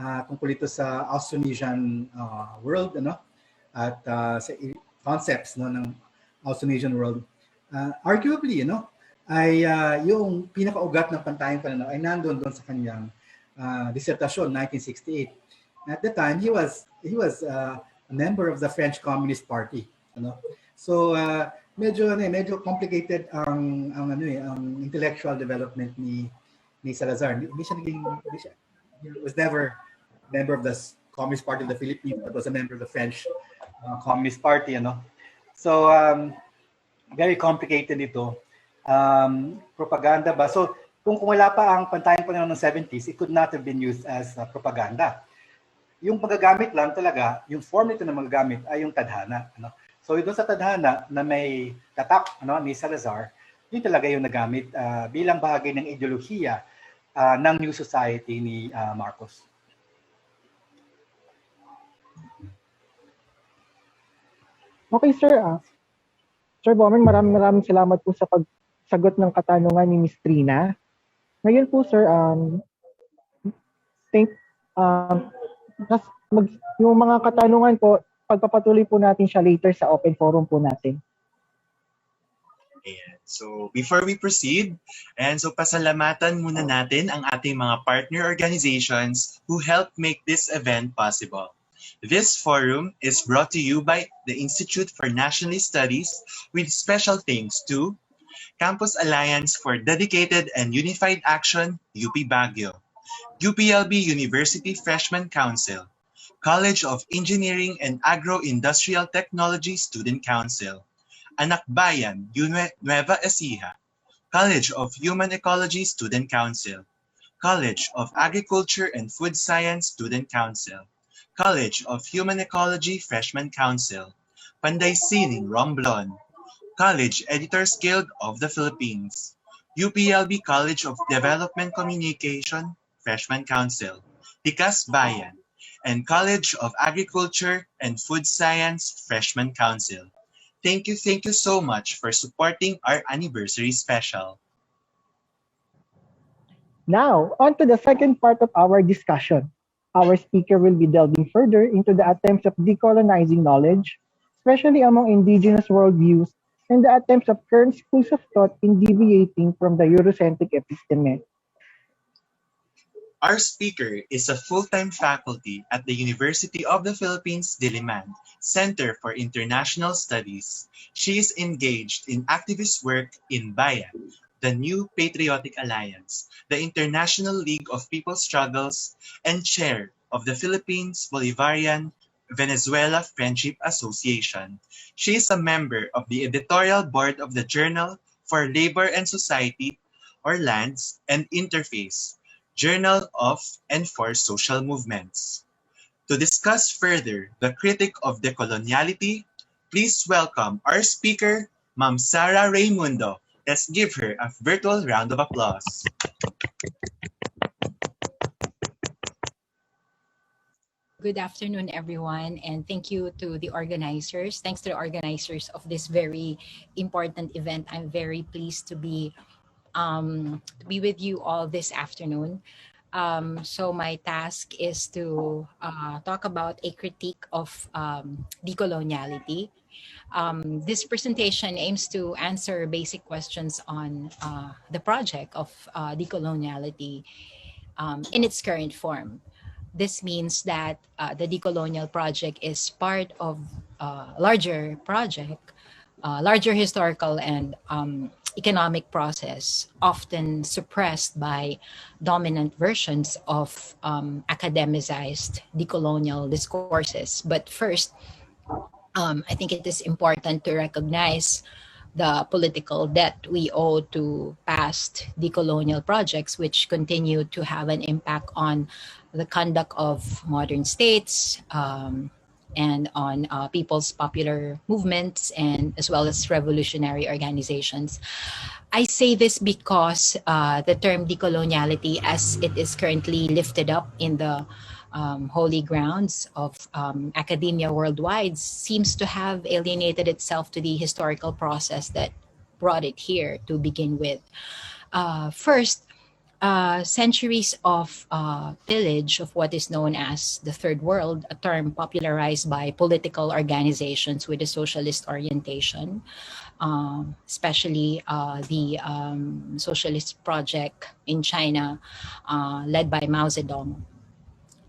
Speaker 3: tungkol ito sa Austronesian world, at sa concepts ng Austronesian world. Arguably, ay yung pinakaugat ng pantayong pananaw ay nandun doon sa kanyang disertasyon, 1968. At the time, he was a member of the French Communist Party. So medyo complicated ang intellectual development ni Salazar. He was never member of the Communist Party of the Philippines, but was a member of the French Communist Party. So, very complicated ito. Propaganda ba? So, kung wala pa ang pantayang panahon ng 70s, it could not have been used as propaganda. Yung paggagamit lang talaga, yung form nito na magagamit ay yung tadhana. So, ito sa tadhana na may tatak ni Salazar, yun talaga yung nagamit bilang bahagi ng ideolohiya ng New Society ni Marcos.
Speaker 1: Okay, sir. Sir Bomeng, maraming salamat po sa pagsagot ng katanungan ni Ms. Trina. Ngayon po, sir, yung mga katanungan po, pagpapatuloy po natin siya later sa open forum po natin.
Speaker 2: Ayan. So, before we proceed, pasalamatan muna natin ang ating mga partner organizations who helped make this event possible. This forum is brought to you by the Institute for Nationalist Studies with special thanks to Campus Alliance for Dedicated and Unified Action, UP Baguio, UPLB University Freshman Council, College of Engineering and Agro-Industrial Technology Student Council, Anakbayan, Nueva, Ecija, College of Human Ecology Student Council, College of Agriculture and Food Science Student Council, College of Human Ecology Freshman Council, Panday Sining Romblon, College Editors Guild of the Philippines, UPLB College of Development Communication Freshman Council, Bayan, and College of Agriculture and Food Science Freshman Council. Thank you so much for supporting our anniversary special.
Speaker 1: Now, on to the second part of our discussion. Our speaker will be delving further into the attempts of decolonizing knowledge, especially among indigenous worldviews, and the attempts of current schools of thought in deviating from the Eurocentric episteme.
Speaker 2: Our speaker is a full-time faculty at the University of the Philippines, Diliman, Center for International Studies. She is engaged in activist work in Bayan, the New Patriotic Alliance, the International League of People's Struggles, and chair of the Philippines Bolivarian Venezuela Friendship Association. She is a member of the editorial board of the Journal for Labor and Society, or LANDS, and Interface, Journal of and for Social Movements. To discuss further the critique of decoloniality, please welcome our speaker, Ma'am Sara Raimundo. Let's give her a virtual round of applause.
Speaker 4: Good afternoon, everyone, and thank you to the organizers. Thanks to the organizers of this very important event. I'm very pleased to be with you all this afternoon. So my task is to talk about a critique of decoloniality. This presentation aims to answer basic questions on the project of decoloniality in its current form. This means that the decolonial project is part of a larger project, larger historical and economic process, often suppressed by dominant versions of academicized decolonial discourses. But first, I think it is important to recognize the political debt we owe to past decolonial projects, which continue to have an impact on the conduct of modern states and on people's popular movements, and as well as revolutionary organizations. I say this because the term decoloniality, as it is currently lifted up in the holy grounds of academia worldwide, seems to have alienated itself to the historical process that brought it here to begin with. First, centuries of pillage of what is known as the Third World, a term popularized by political organizations with a socialist orientation, especially the Socialist Project in China, led by Mao Zedong,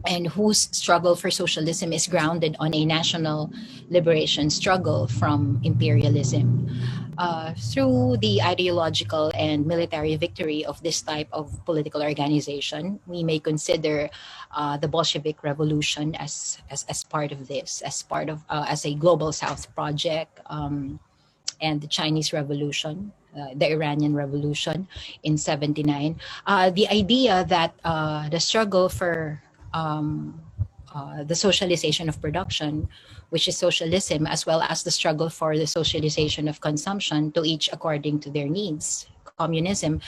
Speaker 4: and whose struggle for socialism is grounded on a national liberation struggle from imperialism. through the ideological and military victory of this type of political organization, we may consider the Bolshevik Revolution as part of this, as a global South project, and the Chinese Revolution, the Iranian Revolution in '79. The idea that the struggle for the socialization of production, which is socialism, as well as the struggle for the socialization of consumption, to each according to their needs, communism,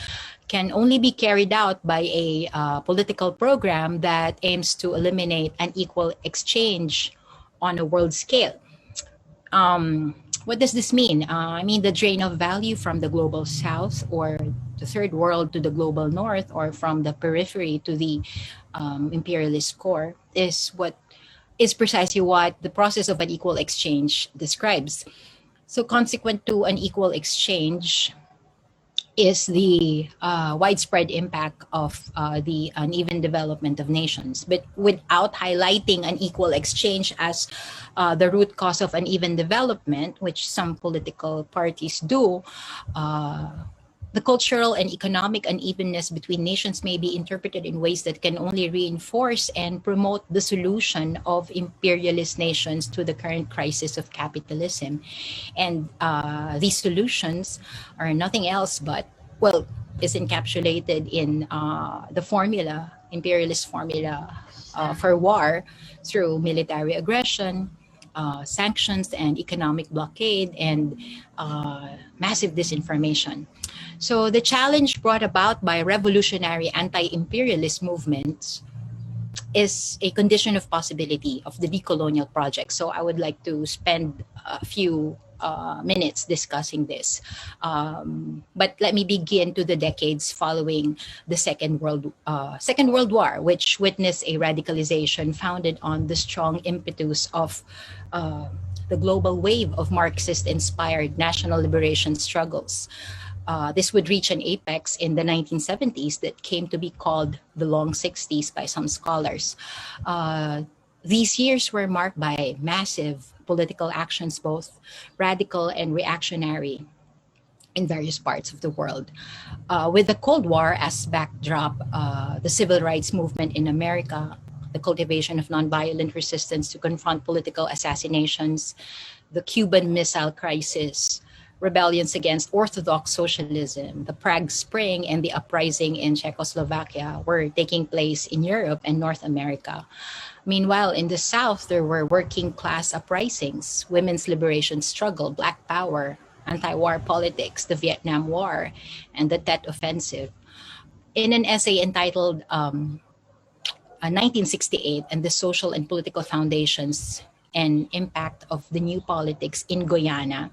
Speaker 4: can only be carried out by a political program that aims to eliminate unequal exchange on a world scale. What does this mean? I mean, the drain of value from the global south or the third world to the global north, or from the periphery to the imperialist core, is precisely what the process of an equal exchange describes. So consequent to an equal exchange is the widespread impact of the uneven development of nations. But without highlighting an equal exchange as the root cause of uneven development, which some political parties do, the cultural and economic unevenness between nations may be interpreted in ways that can only reinforce and promote the solution of imperialist nations to the current crisis of capitalism. And these solutions are nothing else but, well, is encapsulated in the formula, imperialist formula for war, through military aggression, sanctions and economic blockade, and massive disinformation. So the challenge brought about by revolutionary anti-imperialist movements is a condition of possibility of the decolonial project. So I would like to spend a few minutes discussing this. But let me begin to the decades following the Second World War, which witnessed a radicalization founded on the strong impetus of the global wave of Marxist-inspired national liberation struggles. This would reach an apex in the 1970s that came to be called the Long 60s by some scholars. These years were marked by massive political actions, both radical and reactionary, in various parts of the world. With the Cold War as backdrop, the civil rights movement in America, the cultivation of nonviolent resistance to confront political assassinations, the Cuban Missile Crisis, rebellions against orthodox socialism, the Prague Spring, and the uprising in Czechoslovakia were taking place in Europe and North America. Meanwhile, in the South, there were working class uprisings, women's liberation struggle, Black Power, anti-war politics, the Vietnam War, and the Tet Offensive. In an essay entitled 1968 and the Social and Political Foundations and Impact of the New Politics in Guyana,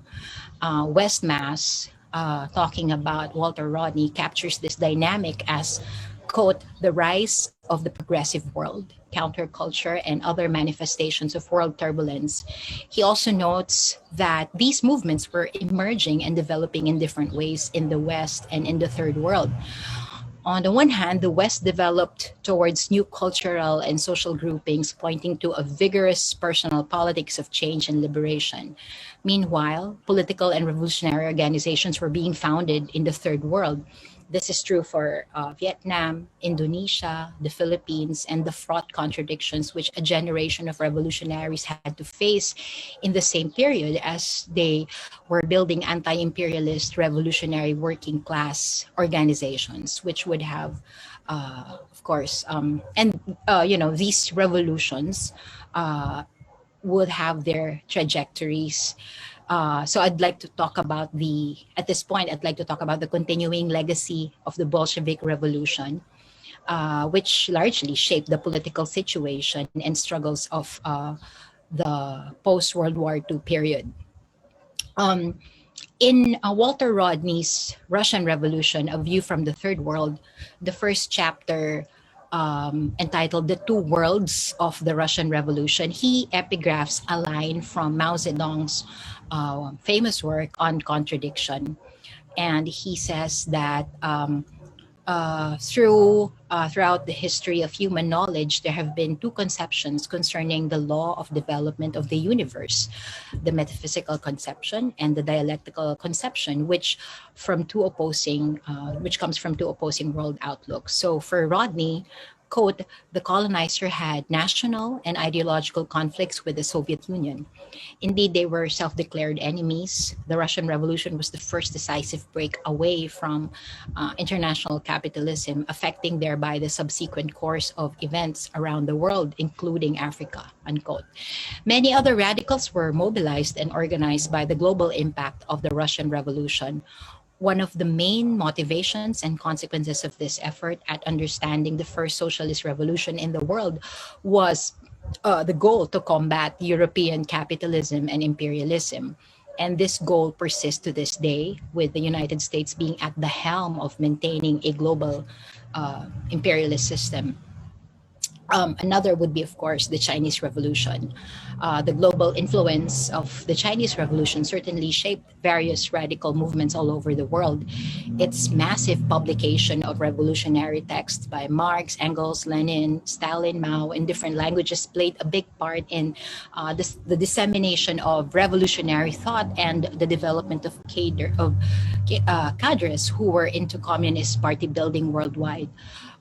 Speaker 4: West Mass, talking about Walter Rodney, captures this dynamic as, quote, the rise of the progressive world, counterculture, and other manifestations of world turbulence. He also notes that these movements were emerging and developing in different ways in the West and in the Third World. On the one hand, the West developed towards new cultural and social groupings, pointing to a vigorous personal politics of change and liberation. Meanwhile, political and revolutionary organizations were being founded in the Third World. This is true for Vietnam, Indonesia, the Philippines, and the fraught contradictions which a generation of revolutionaries had to face in the same period as they were building anti-imperialist revolutionary working class organizations, which would have, of course, these revolutions would have their trajectories. So I'd like to talk about at this point, I'd like to talk about the continuing legacy of the Bolshevik Revolution, which largely shaped the political situation and struggles of the post-World War II period. In Walter Rodney's Russian Revolution, A View from the Third World, the first chapter entitled The Two Worlds of the Russian Revolution, he epigraphs a line from Mao Zedong's famous work on contradiction. And he says that throughout the history of human knowledge, there have been two conceptions concerning the law of development of the universe: the metaphysical conception and the dialectical conception, which comes from two opposing world outlooks. So for Rodney, quote, the colonizer had national and ideological conflicts with the Soviet Union. Indeed, they were self-declared enemies. The Russian Revolution was the first decisive break away from international capitalism, affecting thereby the subsequent course of events around the world, including Africa, unquote. Many other radicals were mobilized and organized by the global impact of the Russian Revolution. One of the main motivations and consequences of this effort at understanding the first socialist revolution in the world was the goal to combat European capitalism and imperialism. And this goal persists to this day, with the United States being at the helm of maintaining a global imperialist system. Another would be, of course, the Chinese Revolution. The global influence of the Chinese Revolution certainly shaped various radical movements all over the world. Its massive publication of revolutionary texts by Marx, Engels, Lenin, Stalin, Mao in different languages played a big part in the dissemination of revolutionary thought and the development of cadres who were into Communist Party building worldwide.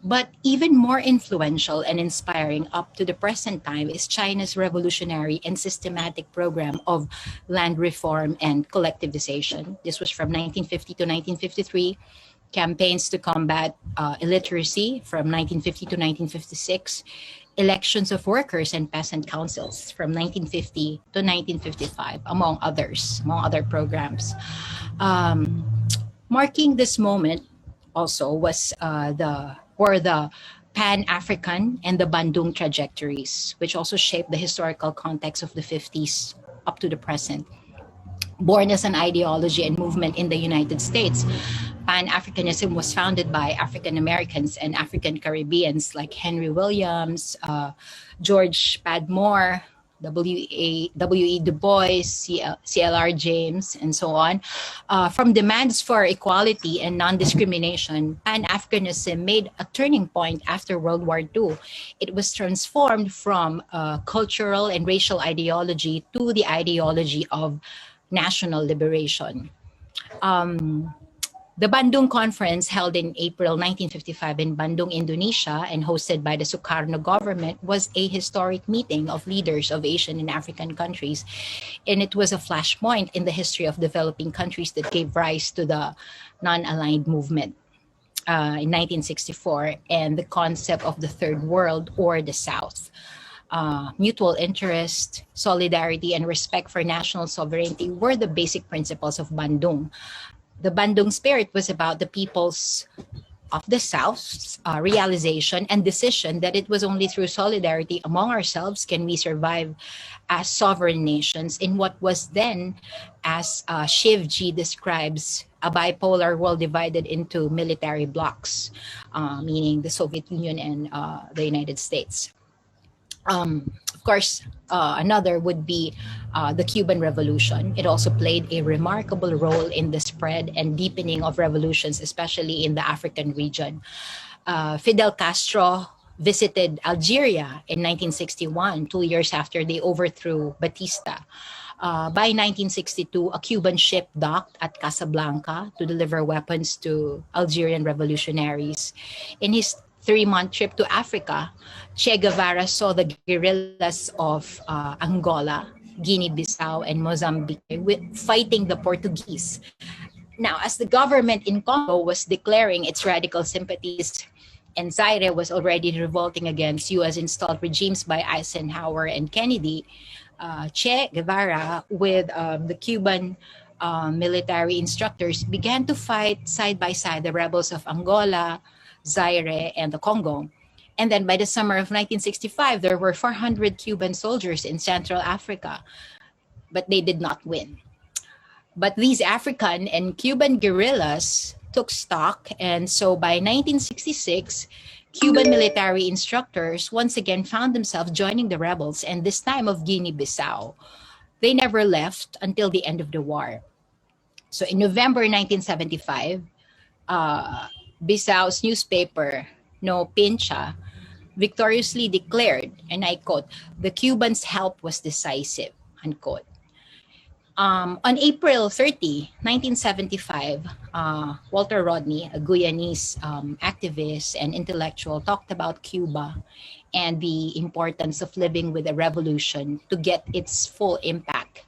Speaker 4: But even more influential and inspiring up to the present time is China's revolutionary and systematic program of land reform and collectivization. This was from 1950 to 1953, campaigns to combat illiteracy from 1950 to 1956, elections of workers and peasant councils from 1950 to 1955, among other programs. Marking this moment also was the Pan-African and the Bandung trajectories, which also shaped the historical context of the 50s up to the present. Born as an ideology and movement in the United States, Pan-Africanism was founded by African Americans and African Caribbeans like Henry Williams, George Padmore, W.E. Du Bois, C.L.R. James, and so on. From demands for equality and non-discrimination, Pan-Africanism made a turning point after World War II. It was transformed from cultural and racial ideology to the ideology of national liberation. The Bandung Conference, held in April 1955 in Bandung, Indonesia, and hosted by the Sukarno government, was a historic meeting of leaders of Asian and African countries. And it was a flashpoint in the history of developing countries that gave rise to the non-aligned movement in 1964 and the concept of the Third World or the South. Mutual interest, solidarity, and respect for national sovereignty were the basic principles of Bandung. The Bandung spirit was about the peoples of the South's realization and decision that it was only through solidarity among ourselves can we survive as sovereign nations in what was then, as Shivji describes, a bipolar world divided into military blocs, meaning the Soviet Union and the United States. Of course, another would be the Cuban Revolution. It also played a remarkable role in the spread and deepening of revolutions, especially in the African region. Fidel Castro visited Algeria in 1961, 2 years after they overthrew Batista. By 1962, a Cuban ship docked at Casablanca to deliver weapons to Algerian revolutionaries. In his 3-month trip to Africa, Che Guevara saw the guerrillas of Angola, Guinea-Bissau, and Mozambique fighting the Portuguese. Now, as the government in Congo was declaring its radical sympathies and Zaire was already revolting against U.S.-installed regimes by Eisenhower and Kennedy, Che Guevara, with the Cuban military instructors, began to fight side by side the rebels of Angola, Zaire, and the Congo. And then by the summer of 1965, there were 400 Cuban soldiers in Central Africa, but they did not win. But these African and Cuban guerrillas took stock, and so by 1966, Cuban military instructors once again found themselves joining the rebels, and this time of Guinea-Bissau. They never left until the end of the war. So in November 1975, Bisao's newspaper, No Pincha, victoriously declared, and I quote, "The Cubans' help was decisive," unquote. On April 30, 1975, Walter Rodney, a Guyanese activist and intellectual, talked about Cuba and the importance of living with a revolution to get its full impact.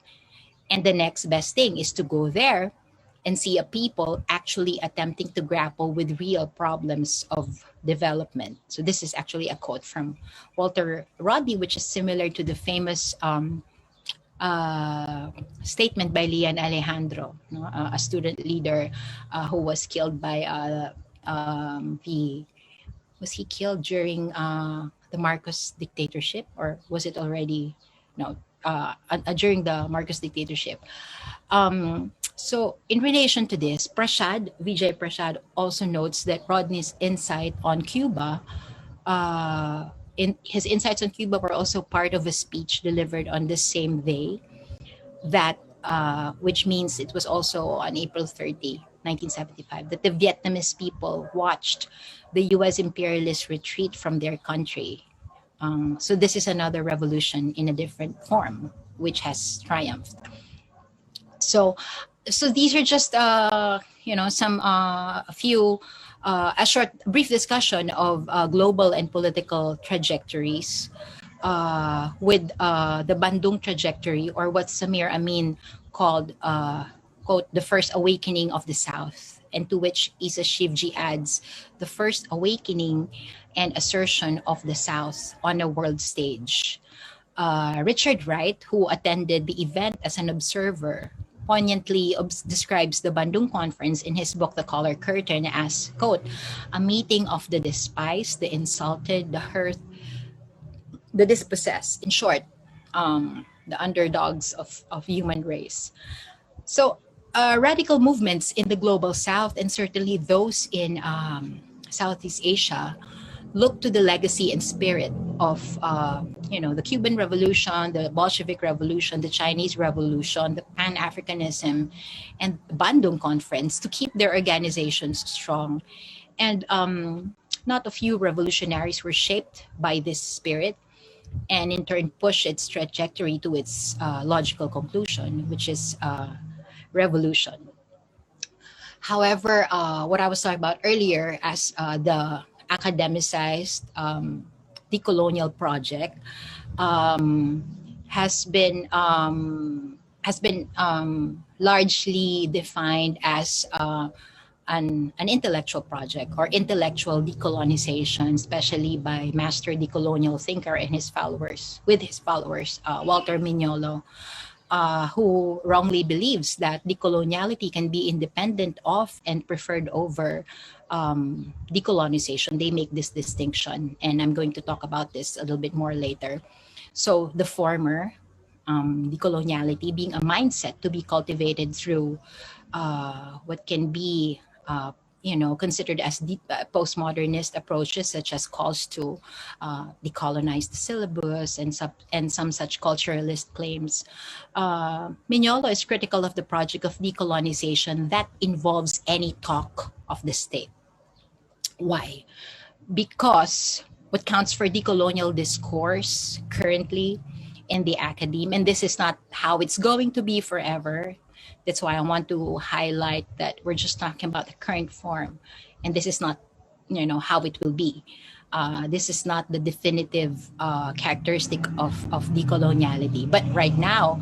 Speaker 4: And the next best thing is to go there and see a people actually attempting to grapple with real problems of development. So this is actually a quote from Walter Rodney, which is similar to the famous statement by Lian Alejandro, no? A student leader who was killed by was he killed during the Marcos dictatorship, or was it already, no, during the Marcos dictatorship? So in relation to this, Vijay Prashad also notes that Rodney's insight on Cuba, in his insights on Cuba were also part of a speech delivered on the same day, that which means it was also on April 30, 1975, that the Vietnamese people watched the U.S. imperialist retreat from their country. So this is another revolution in a different form, which has triumphed. So these are just some a few a short brief discussion of global and political trajectories, with the Bandung trajectory, or what Samir Amin called quote, "the first awakening of the South," and to which Isa Shivji adds, "the first awakening and assertion of the South on a world stage." Richard Wright, who attended the event as an observer, poignantly describes the Bandung Conference in his book The Color Curtain as, quote, "a meeting of the despised, the insulted, the hurt, the dispossessed, in short, the underdogs of human race." So radical movements in the global South, and certainly those in Southeast Asia, look to the legacy and spirit of the Cuban Revolution, the Bolshevik Revolution, the Chinese Revolution, the Pan-Africanism, and Bandung Conference to keep their organizations strong. And not a few revolutionaries were shaped by this spirit, and in turn push its trajectory to its logical conclusion, which is revolution. However, what I was talking about earlier as the academicized decolonial project has been largely defined as an intellectual project, or intellectual decolonization, especially by master decolonial thinker and his followers, Walter Mignolo, who wrongly believes that decoloniality can be independent of and preferred over decolonization. They make this distinction, and I'm going to talk about this a little bit more later. So the former, decoloniality, being a mindset to be cultivated through what can be considered as postmodernist approaches, such as calls to decolonize the syllabus and some such culturalist claims. Mignolo is critical of the project of decolonization that involves any talk of the state. Why? Because what counts for decolonial discourse currently in the academe, and this is not how it's going to be forever. That's why I want to highlight that we're just talking about the current form, and this is not, how it will be. This is not the definitive characteristic of decoloniality. But right now,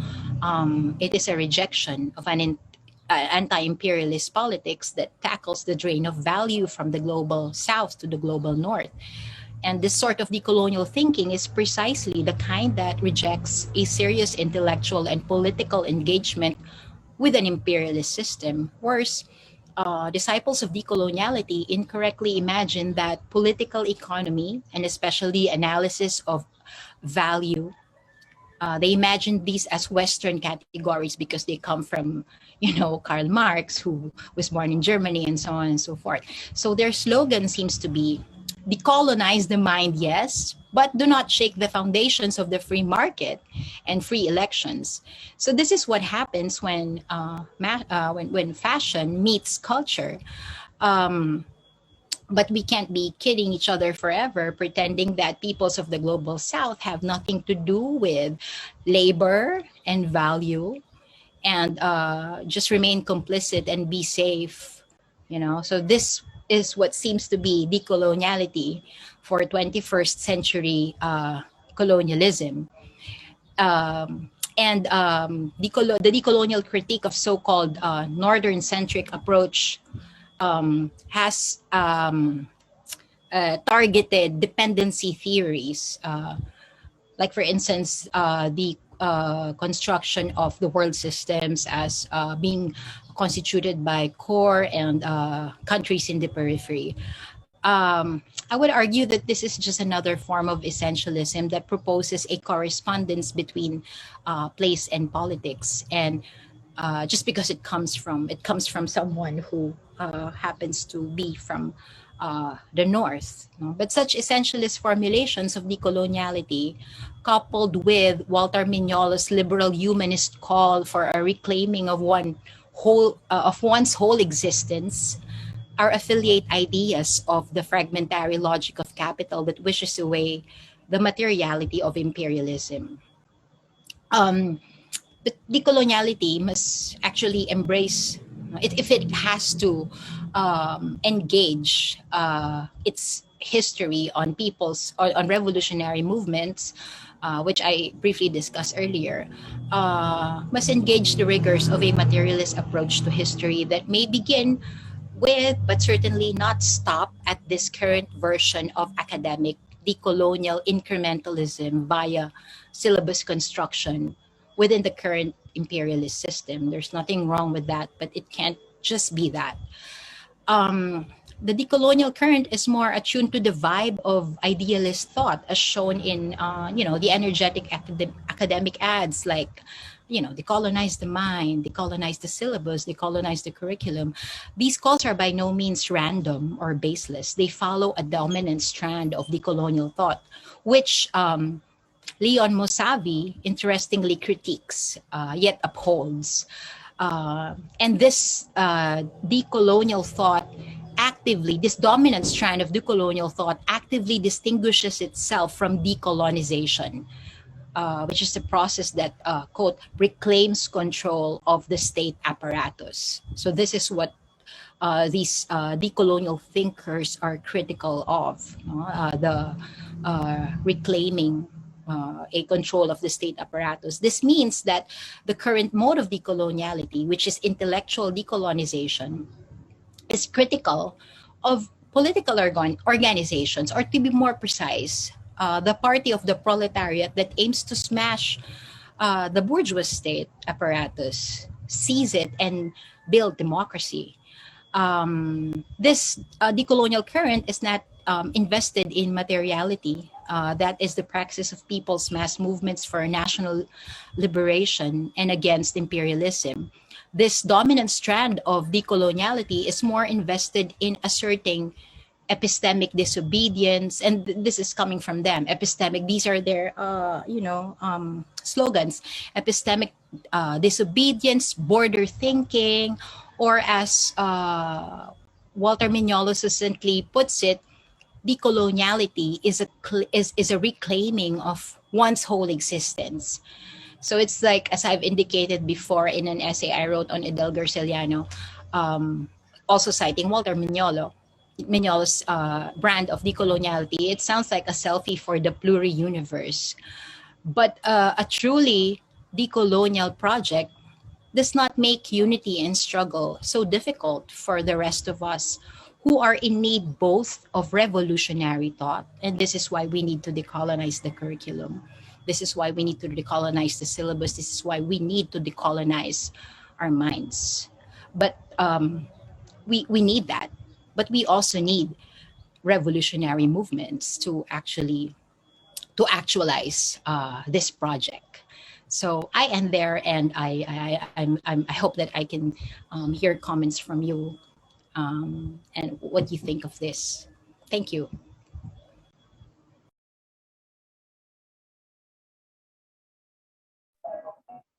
Speaker 4: it is a rejection of an anti-imperialist politics that tackles the drain of value from the global South to the global North. And this sort of decolonial thinking is precisely the kind that rejects a serious intellectual and political engagement with an imperialist system. Worse, disciples of decoloniality incorrectly imagine that political economy, and especially analysis of value, they imagine these as Western categories because they come from, Karl Marx, who was born in Germany, and so on and so forth. So their slogan seems to be, decolonize the mind, yes, but do not shake the foundations of the free market and free elections. So this is what happens when fashion meets culture. But we can't be kidding each other forever, pretending that peoples of the global south have nothing to do with labor and value, and just remain complicit and be safe, So this is what seems to be decoloniality for 21st century colonialism. The decolonial critique of so-called northern-centric approach has targeted dependency theories, like for instance, the construction of the world systems as being constituted by core and countries in the periphery. I would argue that this is just another form of essentialism that proposes a correspondence between place and politics, and just because it comes from someone who happens to be from the north. No? But such essentialist formulations of decoloniality, coupled with Walter Mignola's liberal humanist call for a reclaiming of one's whole existence, are affiliate ideas of the fragmentary logic of capital that wishes away the materiality of imperialism. Um, but decoloniality must actually embrace it if it has to engage its history on on revolutionary movements, which I briefly discussed earlier, must engage the rigors of a materialist approach to history that may begin with, but certainly not stop at, this current version of academic decolonial incrementalism via syllabus construction within the current imperialist system. There's nothing wrong with that, but it can't just be that. Um, the decolonial current is more attuned to the vibe of idealist thought, as shown in, the energetic academic ads like, decolonize the mind, decolonize the syllabus, decolonize the curriculum. These calls are by no means random or baseless. They follow a dominant strand of decolonial thought, which Leon Mosavi interestingly critiques, yet upholds. And this decolonial thought this dominant strand of decolonial thought actively distinguishes itself from decolonization, which is the process that, quote, reclaims control of the state apparatus. So this is what these decolonial thinkers are critical of, the reclaiming a control of the state apparatus. This means that the current mode of decoloniality, which is intellectual decolonization, is critical of political organizations, or to be more precise, the party of the proletariat that aims to smash the bourgeois state apparatus, seize it, and build democracy. This decolonial current is not invested in materiality. That is the praxis of people's mass movements for national liberation and against imperialism. This dominant strand of decoloniality is more invested in asserting epistemic disobedience, and this is coming from them. Epistemic, these are their, slogans. Epistemic disobedience, border thinking, or as Walter Mignolo succinctly puts it, decoloniality is a reclaiming of one's whole existence. So it's like, as I've indicated before in an essay I wrote on Edel Garceliano, also citing Walter Mignolo's brand of decoloniality, it sounds like a selfie for the pluri-universe. But a truly decolonial project does not make unity and struggle so difficult for the rest of us who are in need both of revolutionary thought, and this is why we need to decolonize the curriculum. This is why we need to decolonize the syllabus. This is why we need to decolonize our minds. But we need that. But we also need revolutionary movements to actualize this project. So I end there, and I hope that I can hear comments from you, and what you think of this. Thank you.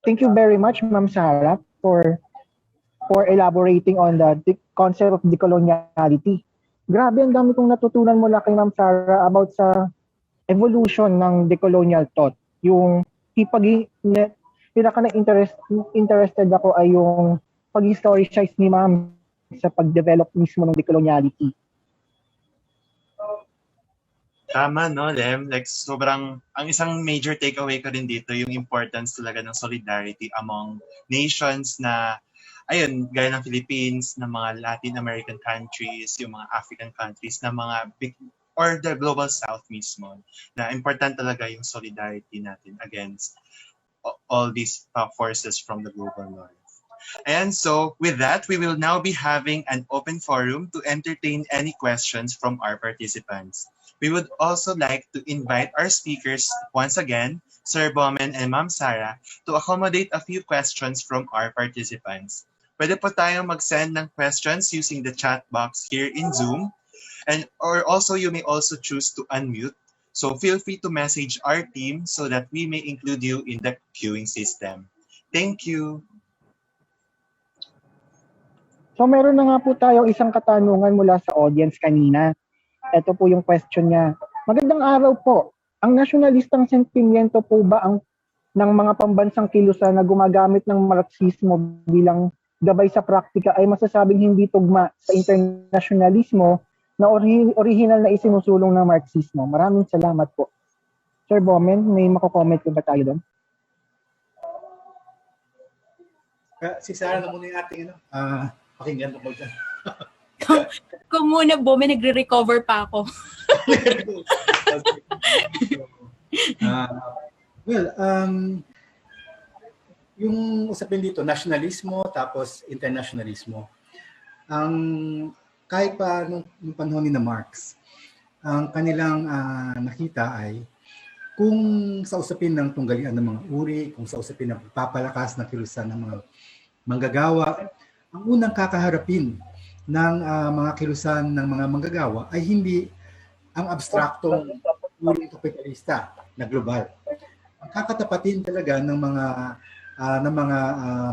Speaker 1: Thank you very much, Ma'am Sarah, for elaborating on the concept of decoloniality. Grabe, ang dami kong natutunan mula kay Ma'am Sarah about sa evolution ng decolonial thought. Yung pinaka na interested ako ay yung pag-historicize ni Ma'am sa pag-develop mismo ng decoloniality.
Speaker 2: Tama, no, Lem? Like, sobrang, ang isang major takeaway ko rin dito, yung importance talaga ng solidarity among nations na, ayun, gaya ng Philippines, ng mga Latin American countries, yung mga African countries, na mga big, or the Global South mismo, na important talaga yung solidarity natin against all these forces from the global north. And so, with that, we will now be having an open forum to entertain any questions from our participants. We would also like to invite our speakers once again, Sir Bowman and Ma'am Sarah, to accommodate a few questions from our participants. Pwede po tayong mag-send ng questions using the chat box here in Zoom, or also you may also choose to unmute. So feel free to message our team so that we may include you in the queuing system. Thank you.
Speaker 1: So meron na nga po tayong isang katanungan mula sa audience kanina. Ito po yung question niya. Magandang araw po. Ang nasyonalistang sentimiento po ba ng mga pambansang kilusan na gumagamit ng Marxismo bilang gabay sa praktika ay masasabing hindi tugma sa internasyonalismo na original na isinusulong ng Marxismo? Maraming salamat po. Sir Bowman, may mako-comment po ba tayo doon?
Speaker 3: Si Sarah na muna yung ating pakinggan mo dyan.
Speaker 4: Kung muna, Bowman, nagre-recover pa ako.
Speaker 3: Yung usapin dito, nationalismo tapos internationalismo. Kahit pa nung panahon ni Marx, ang kanilang nakita ay kung sa usapin ng tunggalian ng mga uri, kung sa usapin ng pagpapalakas ng kilusan ng mga manggagawa, ang unang kakaharapin ng mga kilusan ng mga manggagawa ay hindi ang abstraktong uring kapitalista na global. Ang kakatapatin talaga ng mga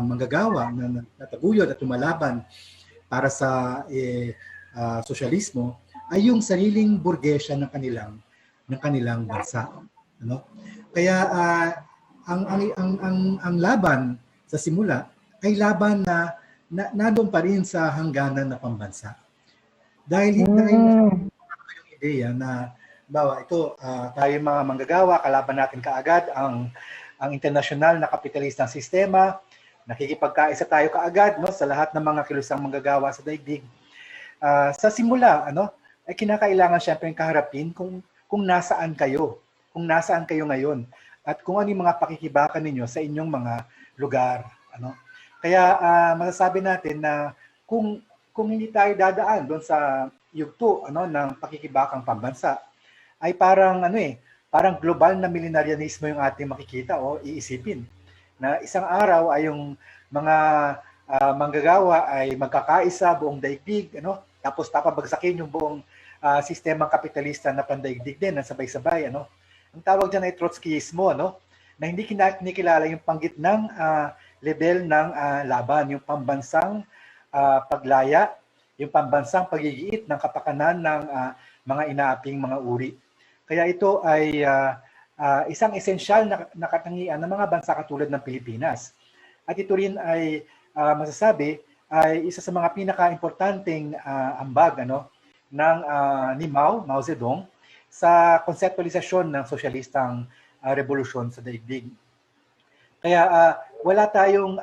Speaker 3: manggagawa na nataguyod at tumalaban para sa sosyalismo ay yung sariling burgesya ng kanilang bansa. Ano? Kaya ang laban sa simula ay laban na nandoon pa rin sa hangganan na pambansa. Dahil yung ideya na tayo mga manggagawa, kalaban natin kaagad ang internasyonal na kapitalistang sistema, nakikipagkaisa tayo kaagad sa lahat ng mga kilusang manggagawa sa daigdig. Sa simula, ay kinakailangan syempre kaharapin kung nasaan kayo ngayon at kung ano yung mga pakikibakan ninyo sa inyong mga lugar. Kaya masasabi natin na kung hindi tayo dadaan doon sa yugto ng pakikibakang pambansa, ay parang global na millenarianismo yung ating makikita o iisipin. Na isang araw ay yung mga manggagawa ay magkakaisa buong daigdig, tapos papabagsakin yung buong sistemang kapitalista na pandaigdig din, na sabay-sabay. Ang tawag dyan ay Trotskyismo, na hindi kinikilala yung panggitnang level ng laban, yung pambansang paglaya, yung pambansang pagigiit ng kapakanan ng mga inaaping mga uri. Kaya ito ay isang esensyal na katangian ng mga bansa katulad ng Pilipinas. At ito rin ay masasabi ay isa sa mga pinaka-importanteng ambag ni Mao Zedong sa konseptualisasyon ng sosyalistang revolusyon sa daigdig. Kaya wala tayong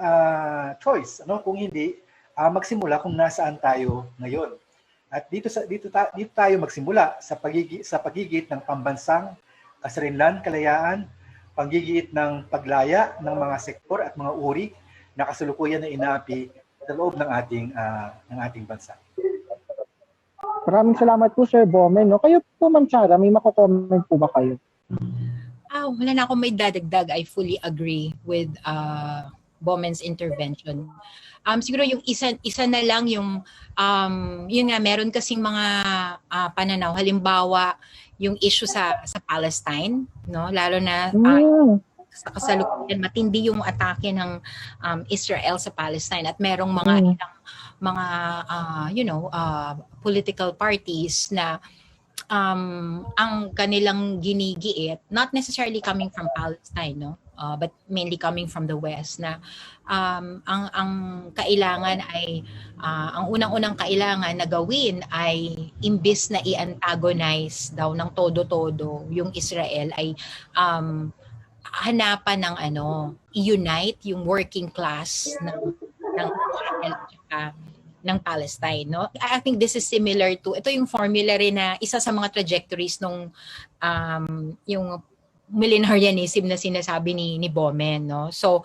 Speaker 3: choice kung hindi magsimula kung nasaan tayo ngayon. At dito tayo magsimula sa pagigit ng pambansang kasarinlan, kalayaan, pagigit ng paglaya ng mga sektor at mga uri na kasalukuyan na inaapi sa loob ng ating bansa.
Speaker 1: Maraming salamat po, Sir Bowman. Kayo po, Ma'am Sarah, may mako-comment po ba kayo?
Speaker 4: Wala na akong may dadagdag. I fully agree with Bowman's intervention. Siguro yung isa na lang yung yun nga, meron kasing mga pananaw. Halimbawa, yung issue sa Palestine, lalo na sa kasalukuyan, matindi yung atake ng Israel sa Palestine at merong mga ilang political parties na ang kanilang ginigiit, not necessarily coming from Palestine, no? But mainly coming from the West, na ang kailangan ay ang unang-unang kailangan na gawin ay imbis na i-antagonize daw ng todo-todo yung Israel, ay hanapan ng i-unite yung working class ng Israel at ng Palestine, no? I think this is similar to, ito yung formula rin na isa sa mga trajectories nung yung millenarianism na sinasabi ni Bowman, no? So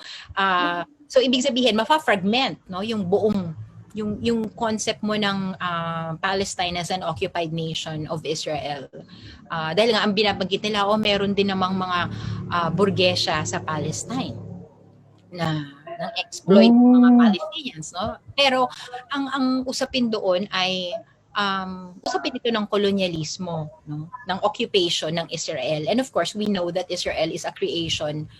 Speaker 4: ibig sabihin mafa-fragment, no, yung buong yung concept mo ng Palestine as an occupied nation of Israel. Dahil nga ang binabanggit nila, meron din namang mga burgesya sa Palestine na exploit mga Palestinians, no? Pero ang usapin doon ay usapin ito ng kolonyalismo, no? Ng occupation ng Israel. And of course, we know that Israel is a creation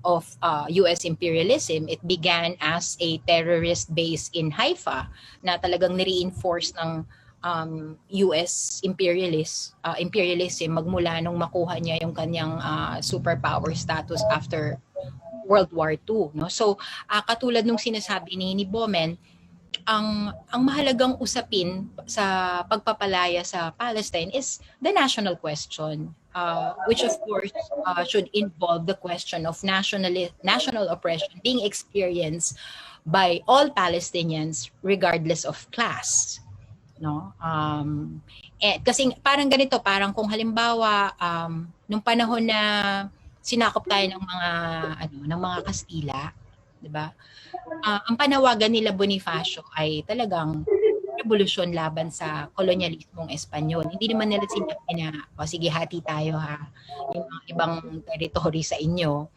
Speaker 4: of US imperialism. It began as a terrorist base in Haifa na talagang ni-reinforce ng US imperialism magmula nung makuha niya yung kanyang superpower status after World War II, no? So katulad nung sinasabi ni Bowman, ang mahalagang usapin sa pagpapalaya sa Palestine is the national question, which of course should involve the question of national oppression being experienced by all Palestinians regardless of class, no? Kasi parang ganito, parang kung halimbawa nung panahon na sinakop tayo ng mga Kastila, 'di ba? Ang panawagan nila Bonifacio ay talagang revolusyon laban sa kolonyalismong Espanyol. Hindi naman nila sinabi na, sige, hati tayo ha, yung mga ibang territory sa inyo.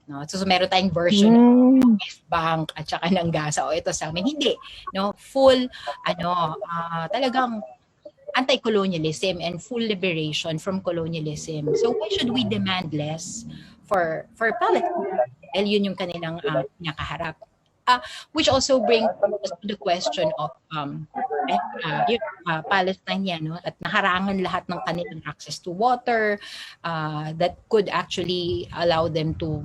Speaker 4: No? So meron tayong version ng West Bank at saka ng Gaza, ito sa amin. Hindi. No? Full, talagang anti-colonialism and full liberation from colonialism. So why should we demand less for Palestine? Dahil yun yung kanilang pinakaharap. Which also brings us to the question of Palestine yan, no? At naharangan lahat ng kanilang access to water that could actually allow them to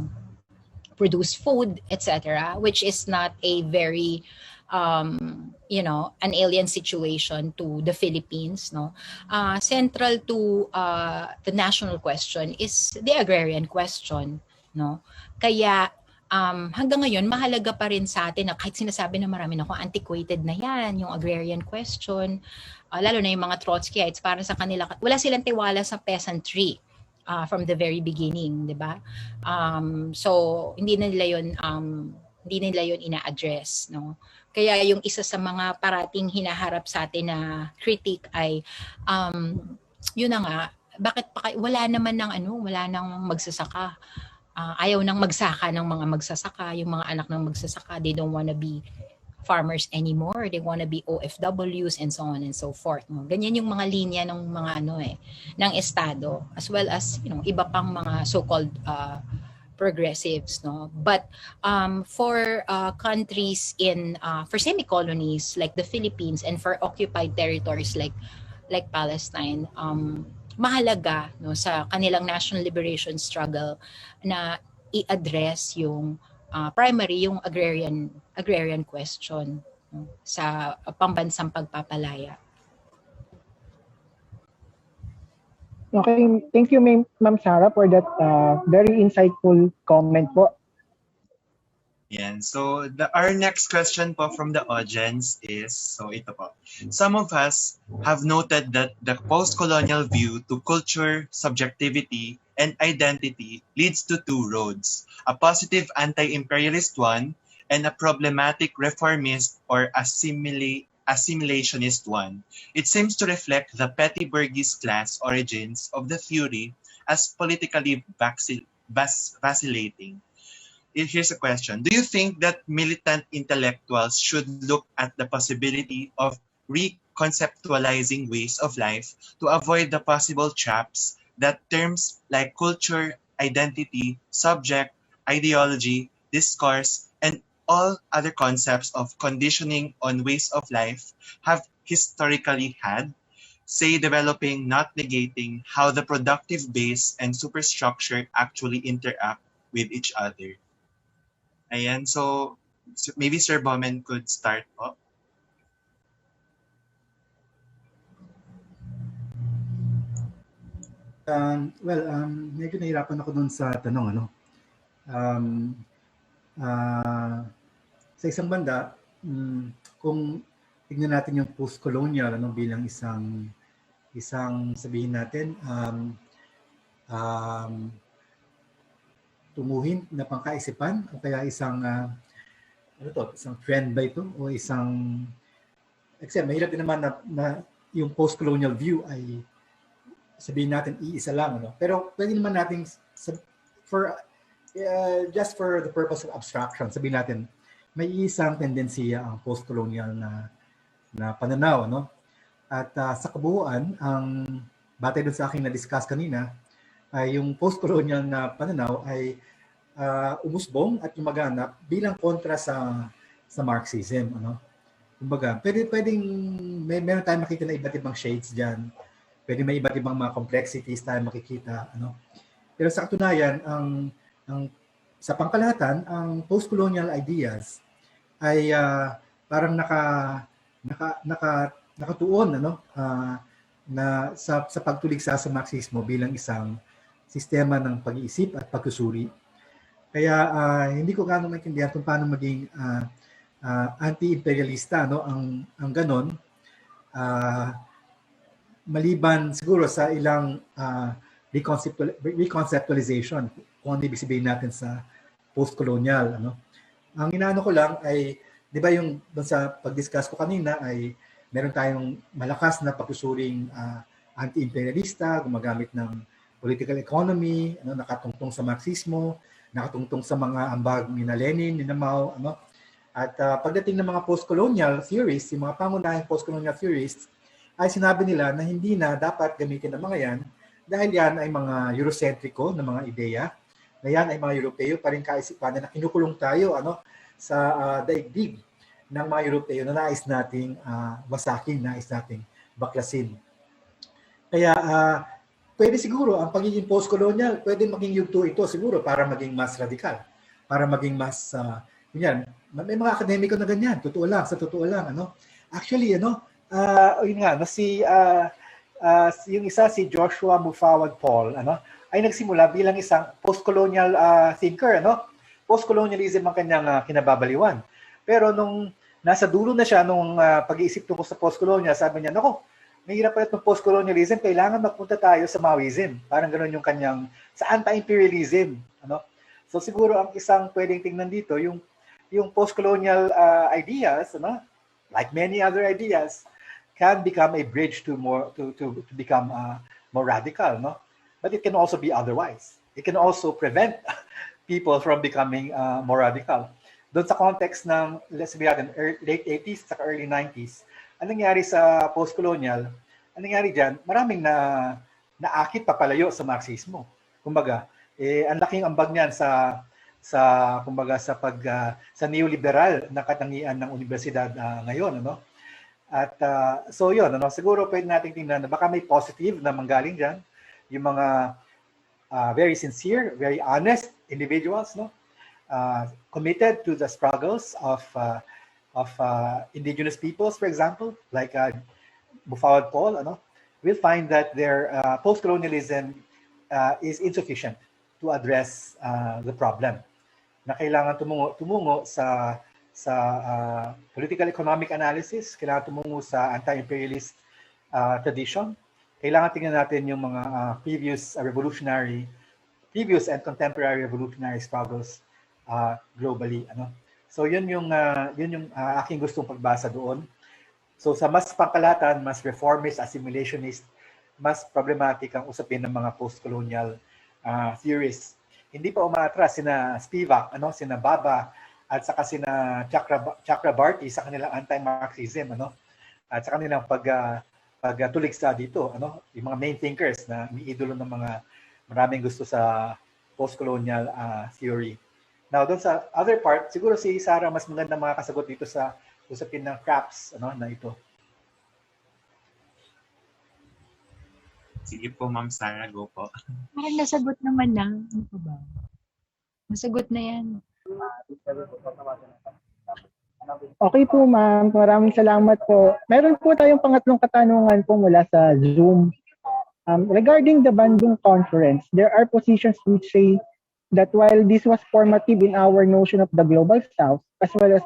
Speaker 4: produce food, etc., which is not a very an alien situation to the Philippines, no? Central to the national question is the agrarian question, no? Kaya hanggang ngayon mahalaga pa rin sa atin na kahit sinasabi na marami na kung antiquated na yan, yung agrarian question, lalo na yung mga Trotskyites, para sa kanila, wala silang tiwala sa peasantry from the very beginning, di ba? So hindi na nila yun ina-address, no? Kaya yung isa sa mga parating hinaharap sa atin na critique ay yun na nga, bakit wala nang magsasaka. Ayaw nang magsaka ng mga magsasaka, yung mga anak ng magsasaka, they don't wanna be farmers anymore, they wanna be OFWs and so on and so forth. No? Ganyan yung mga linya ng mga ng estado, as well as iba pang mga so-called progressives, no? But for countries for semi-colonies like the Philippines and for occupied territories like Palestine, mahalaga, no, sa kanilang national liberation struggle na i-address yung primary, yung agrarian question, no, sa pambansang pagpapalaya.
Speaker 1: Okay, thank you Ma'am Sarah for that very insightful comment po.
Speaker 2: Yan. So our next question po from the audience is, ito po. Some of us have noted that the post-colonial view to culture, subjectivity, and identity leads to two roads, a positive anti-imperialist one and a problematic reformist or assimilationist one. It seems to reflect the petty bourgeois class origins of the theory as politically vacillating. Here's a question. Do you think that militant intellectuals should look at the possibility of reconceptualizing ways of life to avoid the possible traps that terms like culture, identity, subject, ideology, discourse, and all other concepts of conditioning on ways of life have historically had, say developing, not negating, how the productive base and superstructure actually interact with each other. Ayan, so maybe Sir Bowman could start po.
Speaker 3: Medyo nahirapan ako dun sa tanong, ano. Um, ah, sa isang banda, kung tignan natin yung post-colonial, ano, bilang isang sabihin natin, tunguhin na pangkaisipan o kaya isang isang trend ba ito o isang kasi mahirap din naman na yung post-colonial view ay sabihin natin iisa lang, ano. Pero pwede naman nating for just for the purpose of abstraction, sabihin natin may isang tendensiya ang post-colonial na pananaw, no? At sa kabuuan, ang batay doon sa aking na-discuss kanina, ay yung post-colonial na pananaw ay umusbong at lumaganap bilang kontra sa Marxism, ano. Kumbaga, pwedeng meron tayong makita na iba't ibang shades diyan. Pwede may iba't ibang mga complexities tayong makikita, ano. Pero sa katunayan, ang sa pangkalahatan, ang post-colonial ideas ay parang nakatuon, ano, na sa pagtuligsa sa Marxismo bilang isang sistema ng pag-iisip at pagsusuri. Kaya hindi ko gaano maintindihan kung paano maging anti-imperialista, no, ang ganon, maliban siguro sa ilang reconceptualization kung ano ibig sabihin natin sa post-colonial, ano. Ang inaano ko lang ay, di ba yung sa pag-discuss ko kanina ay meron tayong malakas na pagsusuring anti-imperialista, gumagamit ng political economy, ano, nakatungtong sa Marxismo, nakatungtong sa mga ambag ni Lenin, ni Mao, ano. At pagdating ng mga post-colonial theorists, yung mga pangunahing post-colonial theorists, ay sinabi nila na hindi na dapat gamitin ng mga yan dahil yan ay mga Eurocentrico na mga ideya, na yan ay mga Europeo pa rin kaisipan na kinukulong tayo, ano, sa daigdig ng mga Europeo na nais nating wasakin, nais nating baklasin. Kaya pwede siguro ang pagiging post-colonial, pwede maging yugto ito siguro para maging mas radikal, para maging mas, yan, may mga akademiko na ganyan, totoo lang, sa totoo lang, ano. Actually, ano, yun nga, yung isa si Joshua Mufawad Paul, ano, ay nagsimula bilang isang post-colonial thinker, ano. Postcolonialism ang kanyang kinababaliwan. Pero nung nasa dulo na siya nung pag-iisip tungkol sa post-colonial, sabi niya, nako, mahirap pala itong post-colonialism, kailangan magpunta tayo sa Maoism. Parang ganoon yung kanyang, sa anti-imperialism, ano. So siguro ang isang pwedeng tingnan dito, yung post-colonial ideas, ano, like many other ideas, can become a bridge to become more radical, no? But it can also be otherwise. It can also prevent people from becoming more radical. Doon sa context ng, let's say, late 80s at early 90s, anong nangyari sa post-colonial? Anong nangyari dyan? Maraming naakit papalayo sa Marxismo. Kumbaga, ang laking ambag niyan sa neoliberal na katangian ng universidad ngayon, ano? At so yun, ano, siguro pwede nating tingnan na baka may positive na manggaling diyan, yung mga very sincere, very honest individuals, no, committed to the struggles of indigenous peoples, for example, like Mufawad Paul, ano, will find that their post-colonialism is insufficient to address the problem. Na kailangan tumungo sa political economic analysis, kailangan tumungo sa anti-imperialist tradition. Kailangan tingnan natin yung mga previous and contemporary revolutionary struggles globally, ano. So yun yung aking gustong pagbasa doon. So sa mas pangkalahatan, mas reformist, assimilationist, mas problematic ang usapin ng mga post-colonial theorists. Hindi pa umatras sina Spivak, ano, sina Baba, at saka sina Chakrabarty sa kanilang anti-Marxism, ano, at sa kanilang pagtuligsa dito, ano, yung mga main thinkers na may idolo ng mga maraming gusto sa post-colonial theory. Now, doon sa other part, siguro si Sarah mas maganda makakasagot dito sa usapin ng crafts, na ito.
Speaker 2: Sige po, Ma'am Sarah, go po.
Speaker 4: Parang nasagot naman na. Ano pa ba? Nasagot na yan.
Speaker 1: Okay po, ma'am. Maraming salamat po. Meron po tayong pangatlong katanungan po mula sa Zoom. Regarding the Bandung Conference, there are positions which say that while this was formative in our notion of the global South, as well as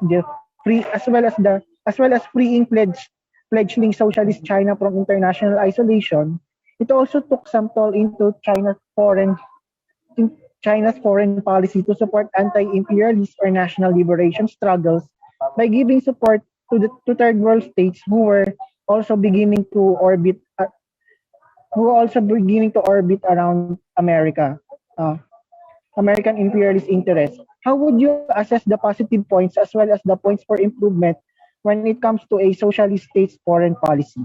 Speaker 1: freeing fledgling socialist China from international isolation, it also took some toll into China's foreign policy to support anti-imperialist or national liberation struggles by giving support to third world states who were also beginning to orbit around American imperialist interests. How would you assess the positive points as well as the points for improvement when it comes to a socialist state's foreign policy?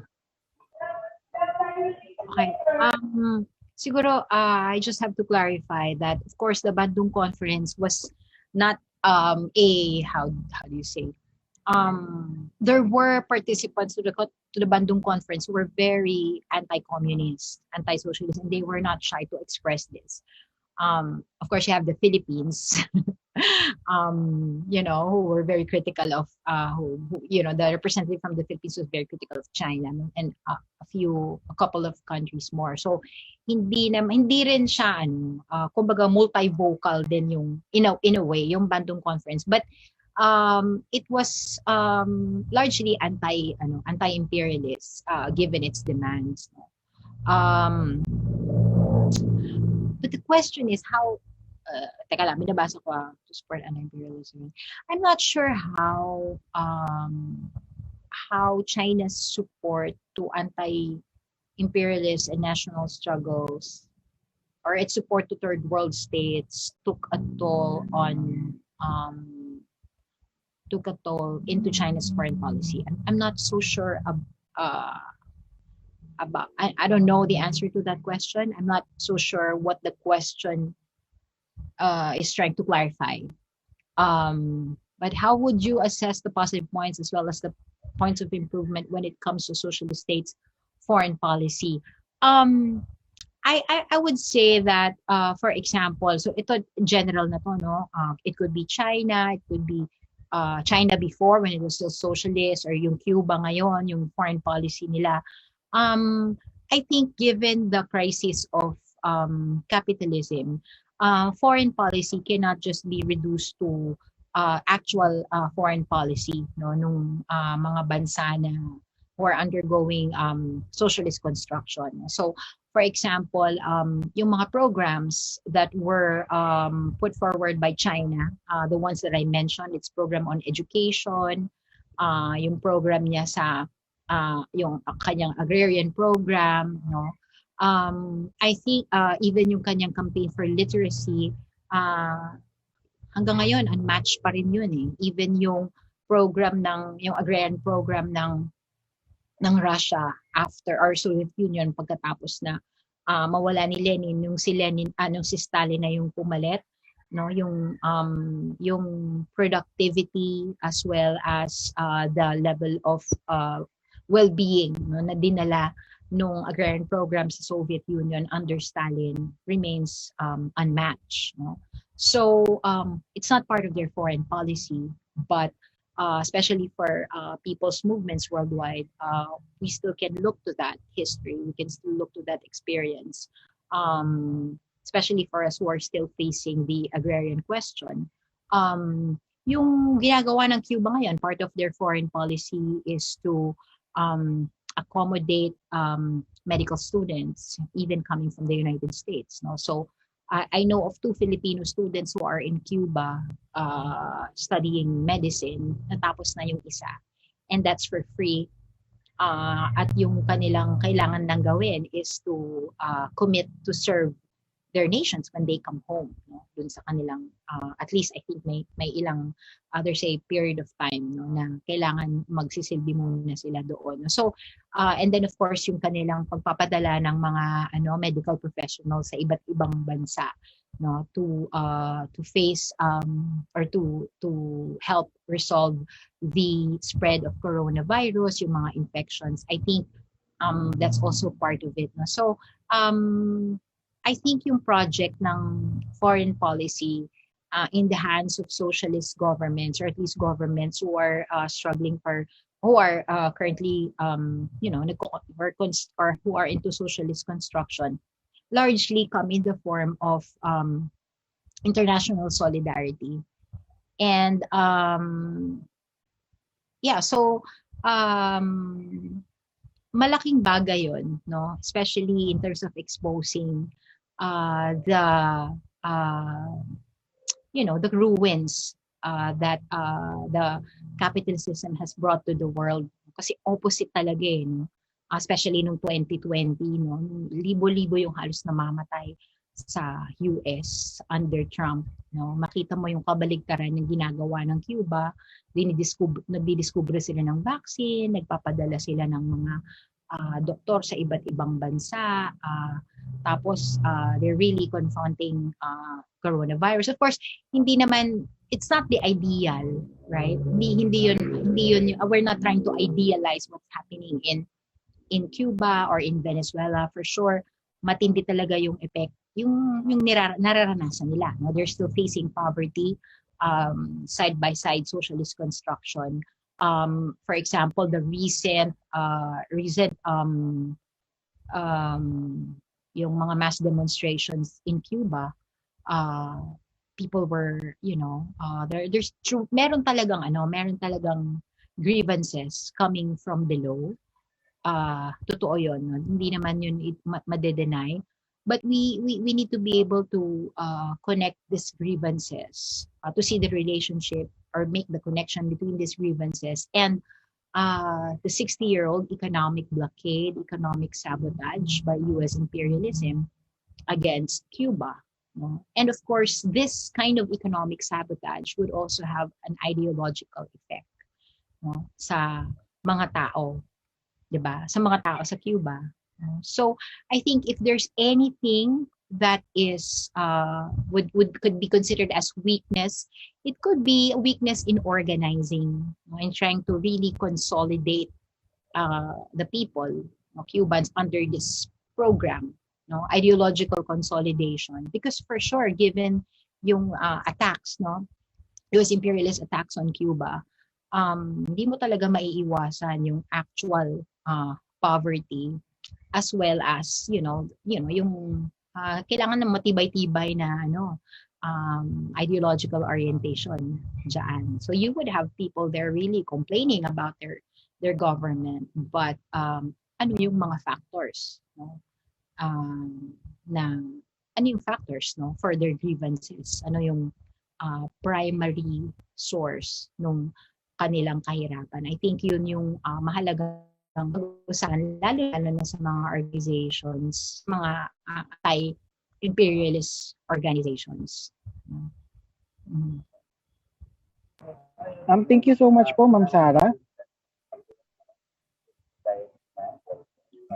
Speaker 4: Okay. Siguro, I just have to clarify that, of course, the Bandung Conference was not how do you say? There were participants to the Bandung Conference who were very anti-communist, anti-socialist, and they were not shy to express this. Of course, you have the Philippines, who were very critical of, the representative from the Philippines was very critical of China, and a couple of countries more. So, hindi rin siya, kumbaga multi-vocal din yung, in a way, yung Bandung Conference. But, it was largely anti-imperialist, given its demands. But the question is how, teka lang, binabasa ko to support anti-imperialism. I'm not sure how China's support to anti-imperialist and national struggles, or its support to third world states, took a toll into China's foreign policy. I'm not so sure about. I don't know the answer to that question. I'm not so sure what the question is trying to clarify. But how would you assess the positive points as well as the points of improvement when it comes to socialist states' foreign policy? I would say that, for example, so ito general na to, no? It could be China, it could be China before when it was still socialist, or yung Cuba ngayon, yung foreign policy nila. I think given the crisis of capitalism, foreign policy cannot just be reduced to actual foreign policy, no, nung mga bansa na who are undergoing socialist construction. So, for example, yung mga programs that were put forward by China, the ones that I mentioned, its program on education, yung program niya sa yung kanyang agrarian program, no. I think even yung kanyang campaign for literacy, hanggang ngayon unmatched pa rin yun eh. Even yung agrarian program ng Russia after our Soviet Union, pagkatapos na mawala ni Lenin, si Stalin na yung pumalit, no, yung productivity as well as the level of well-being, no, na dinala nung agrarian program sa Soviet Union under Stalin remains unmatched, no? So it's not part of their foreign policy, but especially for people's movements worldwide, we still can look to that history. We can still look to that experience, especially for us who are still facing the agrarian question. Yung ginagawa ng Cuba ngayon, part of their foreign policy is to accommodate medical students, even coming from the United States. No? So I know of 2 Filipino students who are in Cuba studying medicine. Natapos na yung isa. And that's for free. At yung kanilang kailangan lang gawin is to commit to serve their nations when they come home, no? Dun sa kanilang, at least I think may ilang, there's a period of time, no, na kailangan magsisilbi muna sila doon. So, and then of course, yung kanilang pagpapadala ng mga medical professionals sa iba't ibang bansa. no, to face or to help resolve the spread of coronavirus, yung mga infections. I think that's also part of it. No? So I think yung project ng foreign policy in the hands of socialist governments, or at least governments who are struggling for, who are currently or who are into socialist construction, largely come in the form of international solidarity. And so malaking bagay yon, no? Especially in terms of exposing the ruins that the capital system has brought to the world. Kasi opposite talaga no? Especially noong 2020, no? Libo-libo yung halos namamatay sa US under Trump. No? Makita mo yung kabaligtaran ng ginagawa ng Cuba. Nagdidiskubre sila ng vaccine, nagpapadala sila ng mga doktor sa iba't ibang bansa. Tapos they're really confronting coronavirus. Of course, hindi naman, it's not the ideal, right? Hindi yun, we're not trying to idealize what's happening in Cuba or in Venezuela. For sure, matindi talaga yung effect, yung nararanasan nila. No? They're still facing poverty, side by side socialist construction. For example, the recent yung mga mass demonstrations in Cuba, people were, there's true, meron talagang grievances coming from below. Totoo yun, no? Hindi naman yun madedenay. But we need to be able to connect these grievances, to see the relationship or make the connection between these grievances and the 60-year-old economic blockade, economic sabotage by U.S. imperialism against Cuba. No? And of course, this kind of economic sabotage would also have an ideological effect, no? Sa mga tao, 'di ba? Sa mga tao sa Cuba. So I think if there's anything that is could be considered as weakness, it could be a weakness in organizing, in trying to really consolidate the people, Cubans, under this program, ideological consolidation. Because for sure, given yung attacks, US imperialist attacks on Cuba, hindi mo talaga maiiwasan yung actual poverty, as well as yung kailangan ng matibay-tibay na ideological orientation dyan. So you would have people there really complaining about their government, but ano yung mga factors, ano yung factors, for their grievances, ano yung primary source nung kanilang kahirapan. I think yun yung mahalagang pag-usapan, lalo na sa mga organizations, mga anti-imperialist organizations.
Speaker 1: Thank you so much po, Ma'am Sara.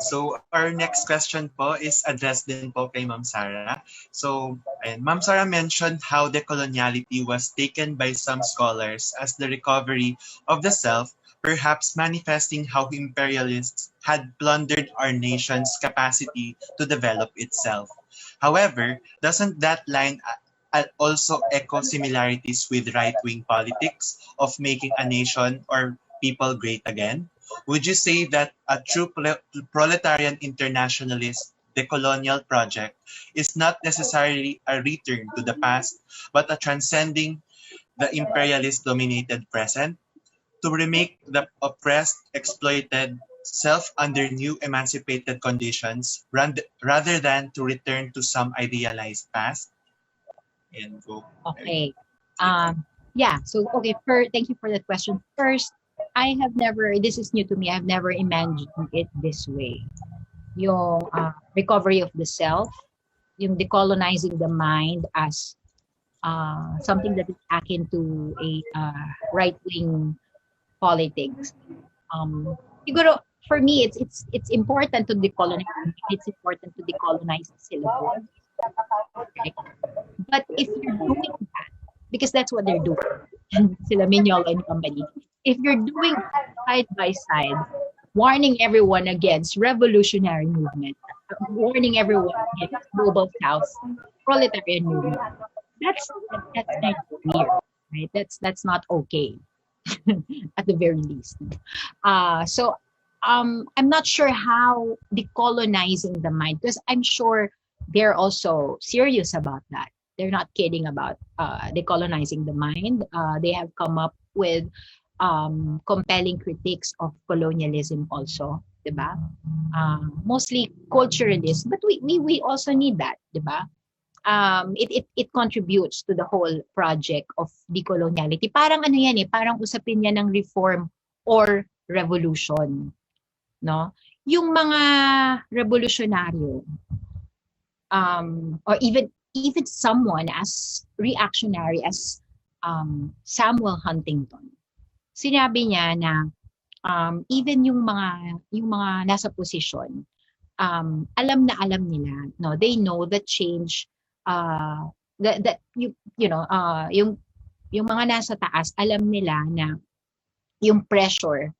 Speaker 2: So our next question po is addressed din po kay Ma'am Sara. So Ma'am Sara mentioned how decoloniality was taken by some scholars as the recovery of the self, perhaps manifesting how imperialists had plundered our nation's capacity to develop itself. However, doesn't that line also echo similarities with right-wing politics of making a nation or people great again? Would you say that a true proletarian internationalist decolonial project is not necessarily a return to the past, but a transcending the imperialist-dominated present, to remake the oppressed, exploited self under new emancipated conditions, rather than to return to some idealized past? And go.
Speaker 4: Okay. So, thank you for that question. First, this is new to me, I've never imagined it this way. Yung recovery of the self, yung decolonizing the mind as something that is akin to a right-wing politics. Siguro, for me, it's important to decolonize. It's important to decolonize the syllabus. Okay. But if you're doing that, because that's what they're doing, sila Mignolo and company, if you're doing that side by side, warning everyone against revolutionary movement, warning everyone against global south proletarian movement, that's kind of weird, right? That's not okay. At the very least. I'm not sure how decolonizing the mind, because I'm sure they're also serious about that. They're not kidding about decolonizing the mind. They have come up with compelling critiques of colonialism also, diba? Mostly culturalist, but we also need that, diba? It contributes to the whole project of decoloniality. Parang ano yan parang usapin yan ng reform or revolution, no? Yung mga revolusyonaryo, or even someone as reactionary as Samuel Huntington, sinabi niya na even yung mga nasa posisyon, alam na alam nila, no, they know that change, that yung mga nasa taas, alam nila na yung pressure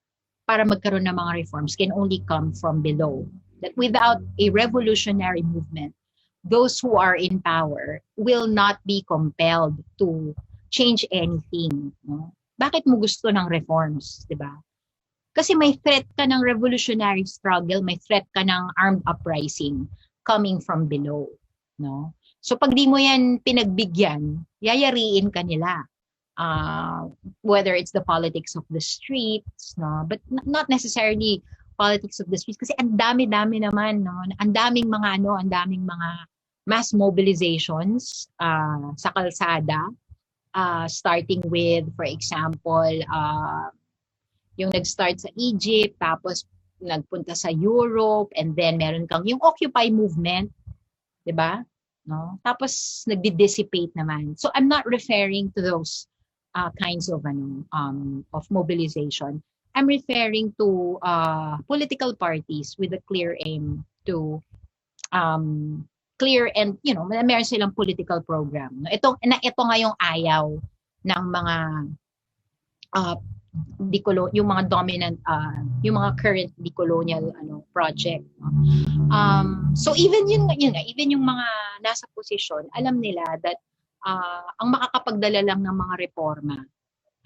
Speaker 4: para magkaroon ng mga reforms can only come from below. That without a revolutionary movement, those who are in power will not be compelled to change anything. No? Bakit mo gusto ng reforms, di ba? Kasi may threat ka ng revolutionary struggle, may threat ka ng armed uprising coming from below, no? So pag di mo yan pinagbigyan, yayariin ka nila. Whether it's the politics of the streets, no, but not necessarily politics of the streets, kasi ang dami-dami naman, no, ang daming mga mass mobilizations sa kalsada, starting with, for example, yung nag-start sa Egypt, tapos nagpunta sa Europe, and then meron kang yung Occupy movement, 'di ba? No? Tapos nagdi-dissipate naman. So I'm not referring to those kinds of mobilization. I'm referring to political parties with a clear aim to clear and meron silang political program. No? Ito nga yung ayaw ng mga yung mga dominant, yung mga current decolonial project. So even even yung mga nasa posisyon, alam nila that ang makakapagdala lang ng mga reforma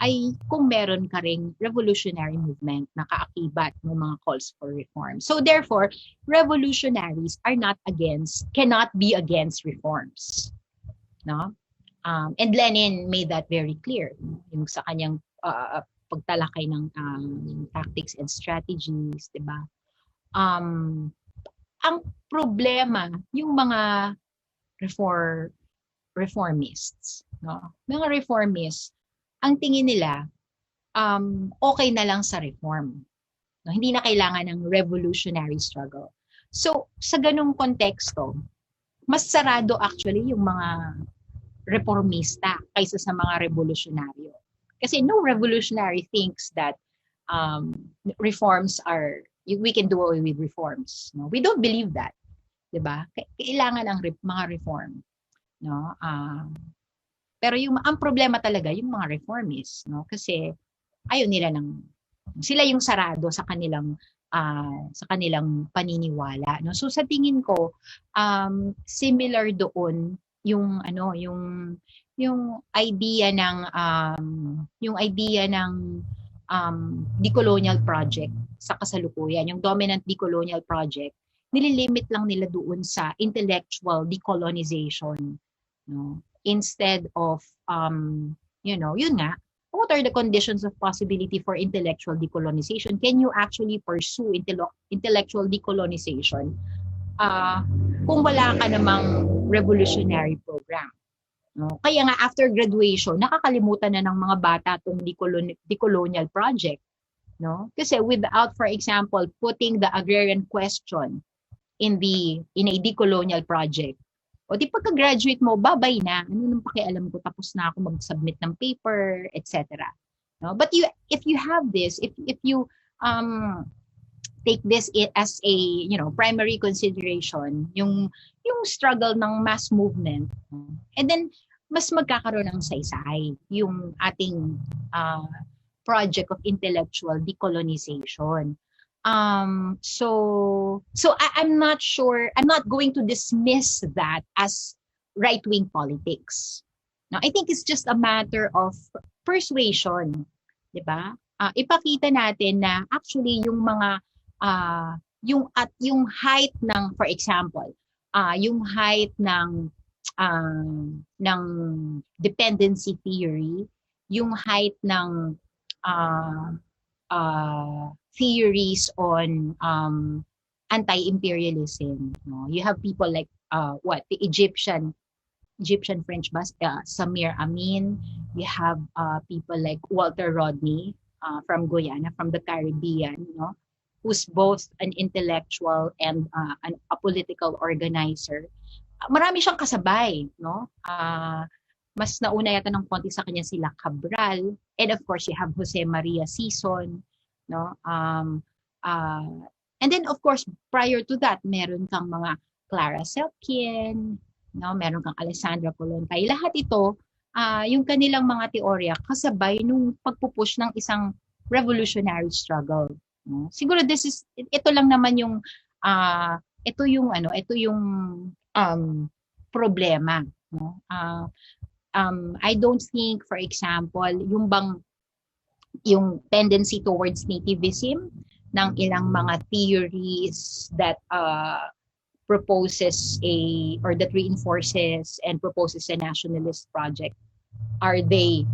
Speaker 4: ay kung meron ka ring revolutionary movement na kaakibat ng mga calls for reform. So therefore, revolutionaries cannot be against reforms. No? And Lenin made that very clear. Yung sa kanyang pagtalakay ng tactics and strategies, 'di ba? Ang problema yung mga reformists, no? Mga reformists, ang tingin nila okay na lang sa reform. No? Hindi na kailangan ng revolutionary struggle. So, sa ganung konteksto, mas sarado actually yung mga reformista kaysa sa mga revolutionaryo. Kasi no revolutionary thinks that reforms we can do away with reforms. No? We don't believe that. Diba? Kailangan ang mga reform. No? Pero ang problema talaga, yung mga reformists. No? Kasi ayaw nila sila yung sarado sa kanilang paniniwala. No? So sa tingin ko, similar doon yung idea ng decolonial project sa kasalukuyan, yung dominant decolonial project, nililimit lang nila doon sa intellectual decolonization, no? Instead of yun nga, what are the conditions of possibility for intellectual decolonization? Can you actually pursue intellectual decolonization kung wala ka namang revolutionary program? No? Kaya nga after graduation, nakakalimutan na ng mga bata itong decolonial project. No? Kasi without, for example, putting the agrarian question in a decolonial project, o di pagka-graduate mo, babay na. Ano nang pakialam ko, tapos na ako mag-submit ng paper, etc. No? But if you have this, if you take this as a primary consideration, yung struggle ng mass movement, and then mas magkakaroon ng saysay yung ating project of intellectual decolonization. I'm not sure, I'm not going to dismiss that as right-wing politics. No, I think it's just a matter of persuasion, 'di ba? Ipakita natin na actually yung mga yung height ng, for example, yung height ng dependency theory, yung height ng theories on anti-imperialism. No? You have people like the Egyptian French Samir Amin. You have people like Walter Rodney from Guyana, from the Caribbean, who's both an intellectual and a political organizer. Marami siyang kasabay, no? Mas nauna yata ng konti sa kanya sila Cabral, and of course you have Jose Maria Sison, no? And then of course prior to that meron kang mga Clara Selkin, no? Meron kang Alessandra Kollontai. Lahat ito yung kanilang mga teorya kasabay nung pagpupush ng isang revolutionary struggle, no? Siguro ito lang naman yung ito yung problema, no? I don't think, for example, yung tendency towards nativism ng ilang mga theories that proposes or that reinforces and proposes a nationalist project, are they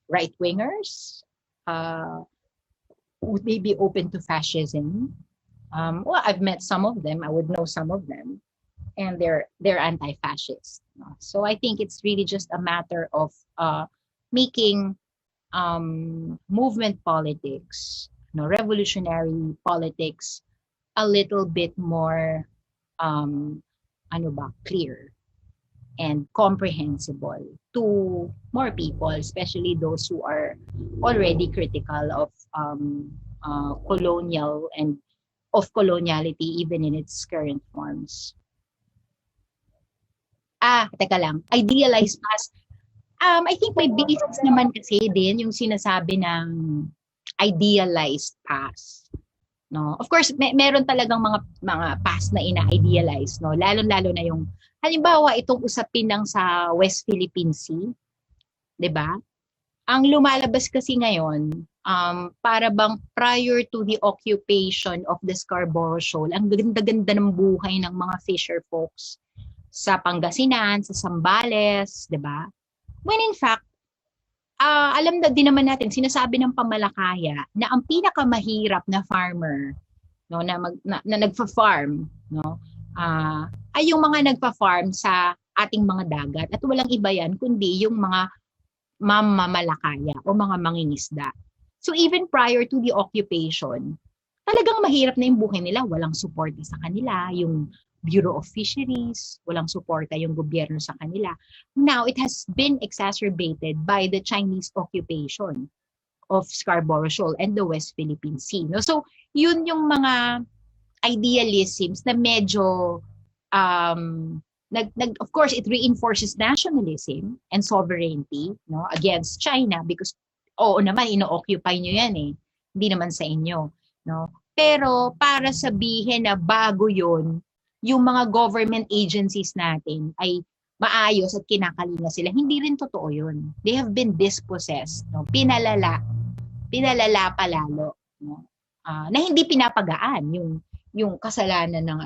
Speaker 4: right-wingers? Would they be open to fascism? Well, I've met some of them. I would know some of them, and they're anti-fascist. So I think it's really just a matter of making movement politics, revolutionary politics, a little bit more clear and comprehensible to more people, especially those who are already critical of colonial and of coloniality even in its current forms. Teka lang, idealized past. I think may basis naman kasi din yung sinasabi ng idealized past. No, of course meron talagang mga past na ina-idealize, no, lalo na yung halimbawa itong usapin ng sa West Philippine Sea, 'di ba? Ang lumalabas kasi ngayon para bang prior to the occupation of the Scarborough Shoal, ang ganda-ganda ng buhay ng mga fisher folks sa Pangasinan, sa Zambales, 'di ba? When in fact alam na din naman natin, sinasabi ng pamalakaya na ang pinakamahirap na farmer, no, na nagfa-farm, no, ay yung mga nagfa-farm sa ating mga dagat, at walang iba yan kundi yung mga mamamalakaya o mga mangingisda. So even prior to the occupation, talagang mahirap na yung buhay nila, walang suporta sa kanila, yung Bureau of Fisheries, walang suporta yung gobyerno sa kanila. Now, it has been exacerbated by the Chinese occupation of Scarborough Shoal and the West Philippine Sea. No? So, yun yung mga idealisms na medyo, of course, it reinforces nationalism and sovereignty, no, against China because, oo naman, ino-occupy nyo yan eh. Hindi naman sa inyo. No? Pero para sabihin na bago yun, yung mga government agencies natin ay maayos at kinakalinga sila. Hindi rin totoo yun. They have been dispossessed. No? Pinalala pa lalo. No? Na hindi pinapagaan yung kasalanan ng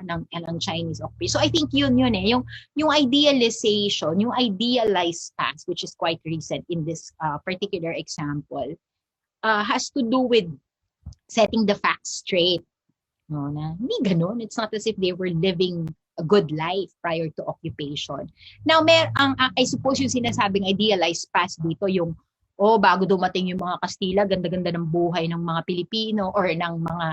Speaker 4: ng Chinese occupation. So I think yun eh. Yung idealization, yung idealized past, which is quite recent in this particular example, has to do with setting the facts straight. No, na hindi ganun. It's not as if they were living a good life prior to occupation. Now, I suppose yung sinasabing idealized past dito, yung bago dumating yung mga Kastila, ganda-ganda ng buhay ng mga Pilipino or ng mga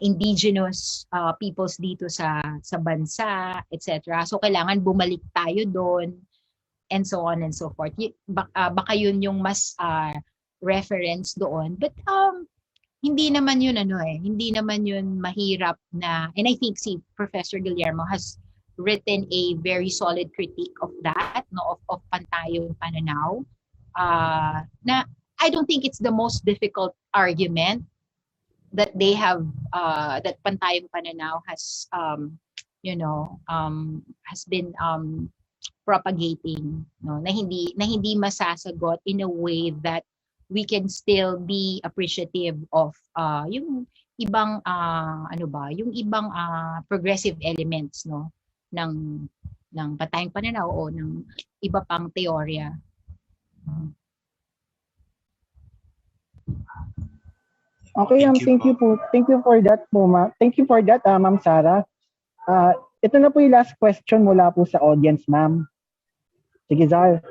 Speaker 4: indigenous peoples dito sa bansa, etc. So, kailangan bumalik tayo doon and so on and so forth. Baka yun yung mas reference doon. But hindi naman yun hindi naman yun mahirap na, and I think si Professor Guillermo has written a very solid critique of that, no, of pantayong pananaw. Na I don't think it's the most difficult argument that they have, that pantayong pananaw has, has been propagating, no, na hindi masasagot in a way that we can still be appreciative of yung ibang yung ibang progressive elements, no, ng pantayong pananaw o ng iba pang teorya.
Speaker 1: Okay, thank you po. Thank you for that po, ma'am. Thank you for that, Ma'am Sarah. Ito na po yung last question mula po sa audience, ma'am. Sige, Zal.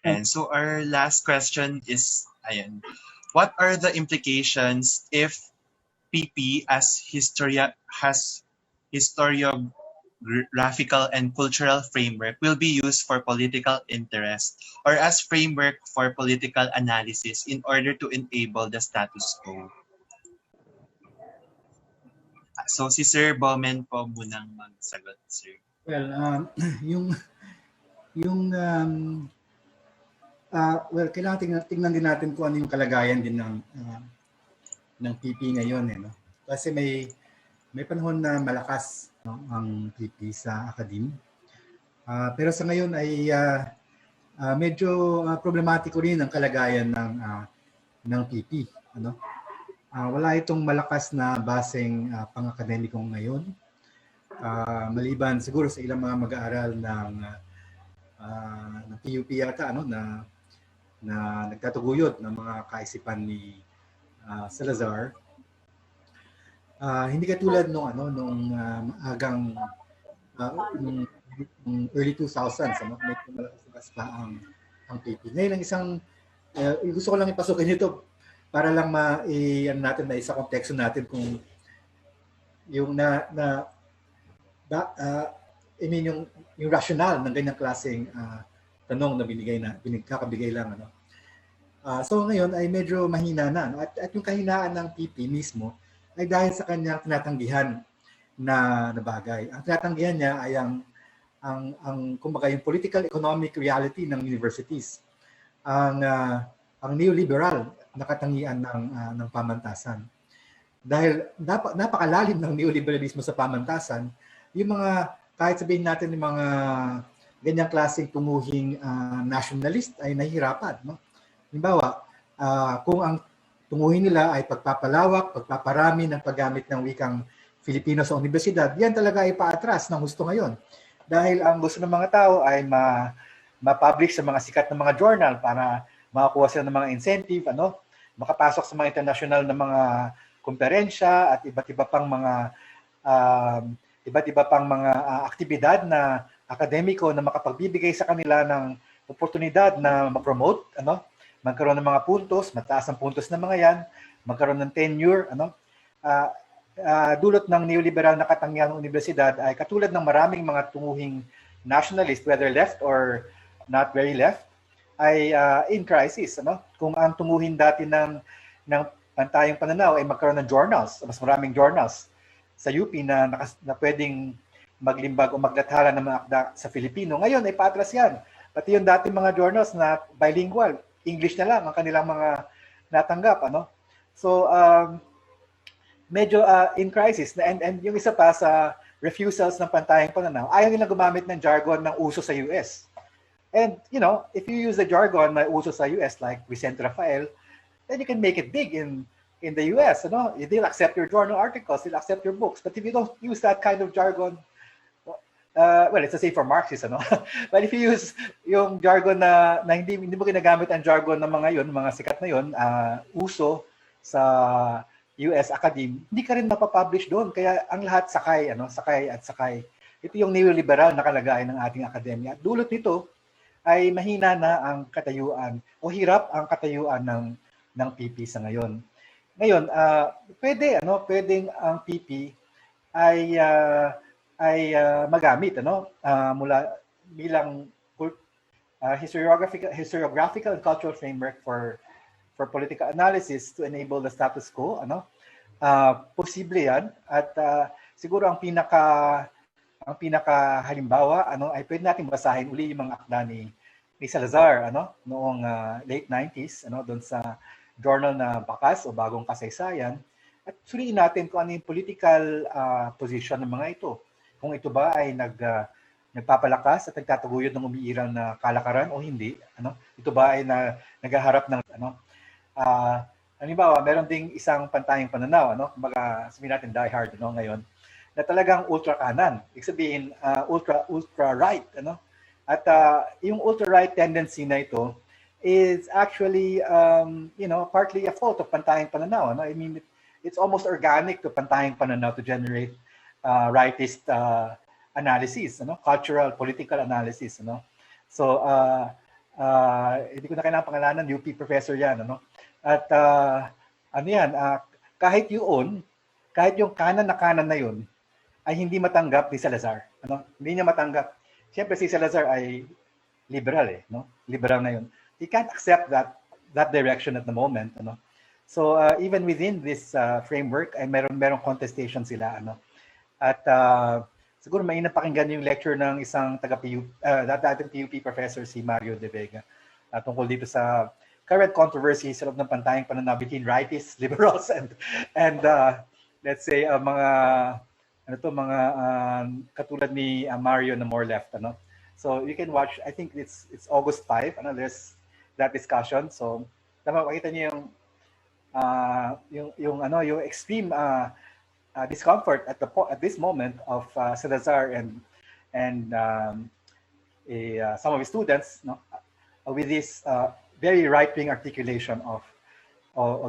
Speaker 2: And so our last question is, ayan, what are the implications if PP as historiographical and cultural framework will be used for political interest or as framework for political analysis in order to enable the status quo? So si Sir Bowman po munang magsagot, sir.
Speaker 3: Well, well, kailangan tingnan din natin kung ano yung kalagayan din ng PP ngayon, no? Kasi may panahon na malakas, no, ang PP sa academe. Pero sa ngayon ay medyo problematiko rin ang kalagayan ng PP, ano? Wala itong malakas na baseng pang-akademiko ngayon. Maliban siguro sa ilang mga mag-aaral ng PUP yata, ano, na nagtatuguyod ng mga kaisipan ni Salazar. Hindi katulad nung agang nung early 2000s, ano, medyo malakas pa ang PP. Ngayon ang isang gusto ko lang ipasukin ito para lang natin na isa konteksto natin kung yung yung rationale ng ganyang klaseng tanong na pinagkakabigay lang, ano. So ngayon ay medyo mahina na, no? At yung kahinaan ng PP mismo ay dahil sa kanyang tinatanggihan na bagay. Ang tinatanggihan niya ay ang kumbaga yung political economic reality ng universities. Ang neoliberal na katangian ng pamantasan. Dahil napakalalim ng neoliberalismo sa pamantasan, yung mga kahit sabihin natin yung mga ganyang klaseng tumuhing nationalist ay nahihirapan, no? Halimbawa, kung ang tunguhin nila ay pagpapalawak, pagpaparami ng paggamit ng wikang Filipino sa universidad, yan talaga ay paatras ng gusto ngayon. Dahil ang gusto ng mga tao ay ma-publish sa mga sikat na mga journal para makakuha sila ng mga incentive, ano, makapasok sa mga international na mga komperensya at iba't iba pang mga aktibidad na akademiko na makapagbibigay sa kanila ng oportunidad na ma-promote, ano, magkaroon ng mga puntos, mataas ang puntos ng mga yan, magkaroon ng tenure, ano. Dulot ng neoliberal na katangian ng universidad ay katulad ng maraming mga tunguhing nationalist, whether left or not very left, ay in crisis, ano. Kung ang tunguhin dati ng pantayong pananaw ay magkaroon ng journals, mas maraming journals sa UP na pwedeng maglimbag o maglathala ng mga akda sa Filipino. Ngayon ay patras yan. Pati yung dati mga journals na bilingual, English na lang ang kanilang mga natanggap, ano. So medyo in crisis. And yung isa pa sa refusals ng pantayong pananaw, ayaw nilang gumamit ng jargon ng uso sa US. And you know, if you use the jargon na uso sa US like Vicente Rafael, then you can make it big in the US, you know. They'll accept your journal articles, they'll accept your books. But if you don't use that kind of jargon, well, it's the same for Marxists, ano. But if you use yung jargon na hindi mo ginagamit ang jargon ng mga sikat na yon, uso sa US academe, hindi ka rin mapapublish doon. Kaya ang lahat sakay. Ito yung neoliberal na kalagayan ng ating akademya. At dulot nito ay mahina na ang katayuan o hirap ang katayuan ng PP sa ngayon. Ngayon, pwedeng ang PP ay magamit, ano, mula bilang historiographical and cultural framework for political analysis to enable the status quo. Posible yan at siguro ang pinaka halimbawa ay pwede nating basahin uli yung mga akda ni Salazar noong late 90s doon sa journal na Bakas o Bagong Kasaysayan at suriin natin kung ano yung political position ng mga ito. Kung ito ba ay nagpapalakas at nagtataguyod ng umiiral na kalakaran o hindi. Ito ba ay naghaharap ng halimbawa, meron ding isang pantayang pananaw, kumbaga sabihin natin die hard ngayon, na talagang ultra-kanan. Ibig sabihin, ultra-right. At yung ultra-right tendency na ito is actually, partly a fault of pantayang pananaw. I mean, it's almost organic to pantayang pananaw to generate rightist analysis, cultural, political analysis. So, hindi ko na kailangan pangalanan, UP professor yan. At kahit yung kanan na yun, ay hindi matanggap ni Salazar. Hindi niya matanggap. Siyempre si Salazar ay liberal Liberal na yun. He can't accept that direction at the moment. So even within this framework ay merong contestation sila. At siguro mainam pakinggan yung lecture ng isang taga-PUP, dating PUP professor si Mario De Vega tungkol dito sa current controversy sa loob ng pantayang pananaw between rightists, liberals, and let's say mga katulad ni Mario na more left. So you can watch. I think it's August 5. There's that discussion. So makita niyo yung extreme discomfort at this moment of Salazar and some of his students, with this very right-wing articulation of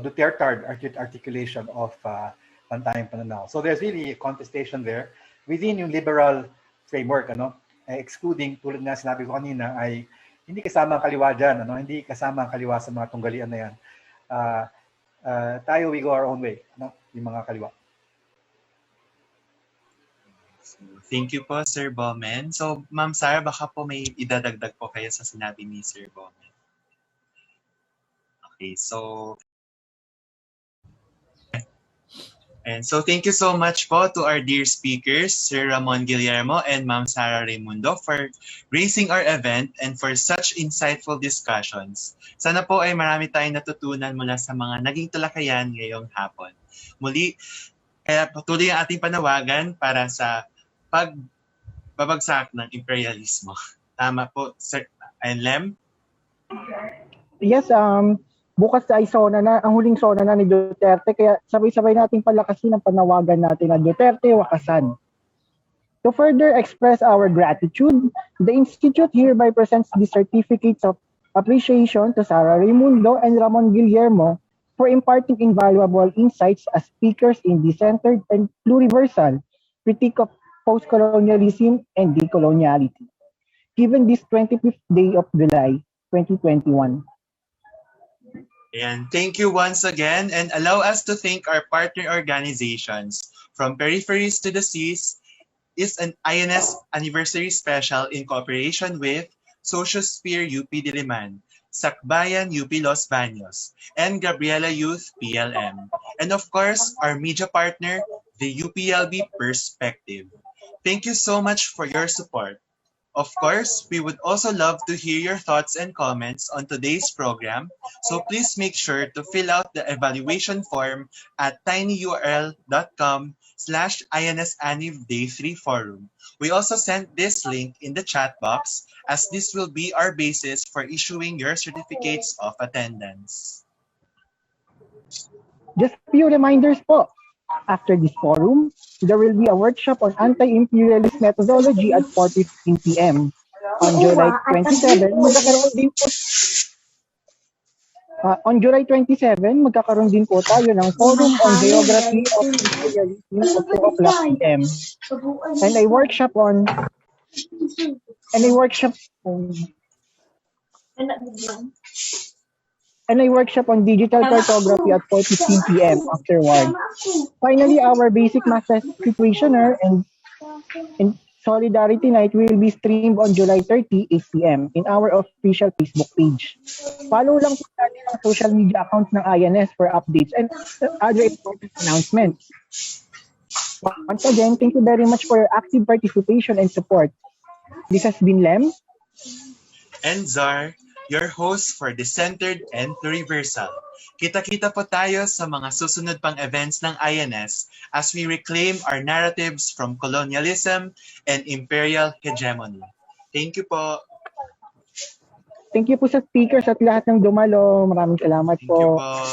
Speaker 3: Duterte articulation of pantayang pananaw. So there's really a contestation there within yung liberal framework, excluding, tulad nga sinabi ko kanina, ay hindi kasama ang kaliwa dyan, hindi kasama ang kaliwa sa mga tunggalian na yan. Tayo, we go our own way, yung mga kaliwa.
Speaker 2: Thank you po, Sir Bowman. So, Ma'am Sarah, baka po may idadagdag po kayo sa sinabi ni Sir Bowman. Okay, so thank you so much po to our dear speakers, Sir Ramon Guillermo and Ma'am Sarah Raimundo, for gracing our event and for such insightful discussions. Sana po ay marami tayong natutunan mula sa mga naging talakayan ngayong hapon. Muli, kaya patuloy ang ating panawagan para sa pagbabagsak ng imperialismo. Tama po, Sir Lem?
Speaker 1: Yes, bukas ay ang huling sona na ni Duterte, kaya sabay-sabay nating palakasin ang panawagan natin na Duterte wakasan. To further express our gratitude, the Institute hereby presents the certificates of appreciation to Sarah Raimundo and Ramon Guillermo for imparting invaluable insights as speakers in the centered and pluriversal critique of postcolonialism and decoloniality, given this 25th day of July, 2021.
Speaker 2: And thank you once again, and allow us to thank our partner organizations. From Peripheries to the Seas is an INS anniversary special in cooperation with Sociosphere UP Diliman, SAKBAYAN UP Los Baños, and Gabriela Youth PLM. And of course, our media partner, the UPLB Perspective. Thank you so much for your support. Of course, we would also love to hear your thoughts and comments on today's program, so please make sure to fill out the evaluation form at tinyurl.com/INSAnivDay3Forum. We also sent this link in the chat box, as this will be our basis for issuing your certificates of attendance.
Speaker 1: Just a few reminders po. After this forum, there will be a workshop on anti-imperialist methodology at 4:15 p.m. On July 27, magkakaroon din po tayo ng forum on geography of imperialism at 2 o'clock p.m. And a workshop on digital cartography at 4:15 p.m. afterward. Finally, our basic math test questionnaire and Solidarity Night will be streamed on July 30, 8 p.m. in our official Facebook page. Follow lang po natin ang social media accounts ng INS for updates and other important announcements. Once again, thank you very much for your active participation and support. This has been Lem.
Speaker 2: And Zar, your host for Decentered and Pluriversal. Kita-kita po tayo sa mga susunod pang events ng INS as we reclaim our narratives from colonialism and imperial hegemony. Thank you po.
Speaker 1: Thank you po sa speakers at lahat ng dumalo. Maraming salamat
Speaker 2: Thank you
Speaker 1: po.
Speaker 2: po.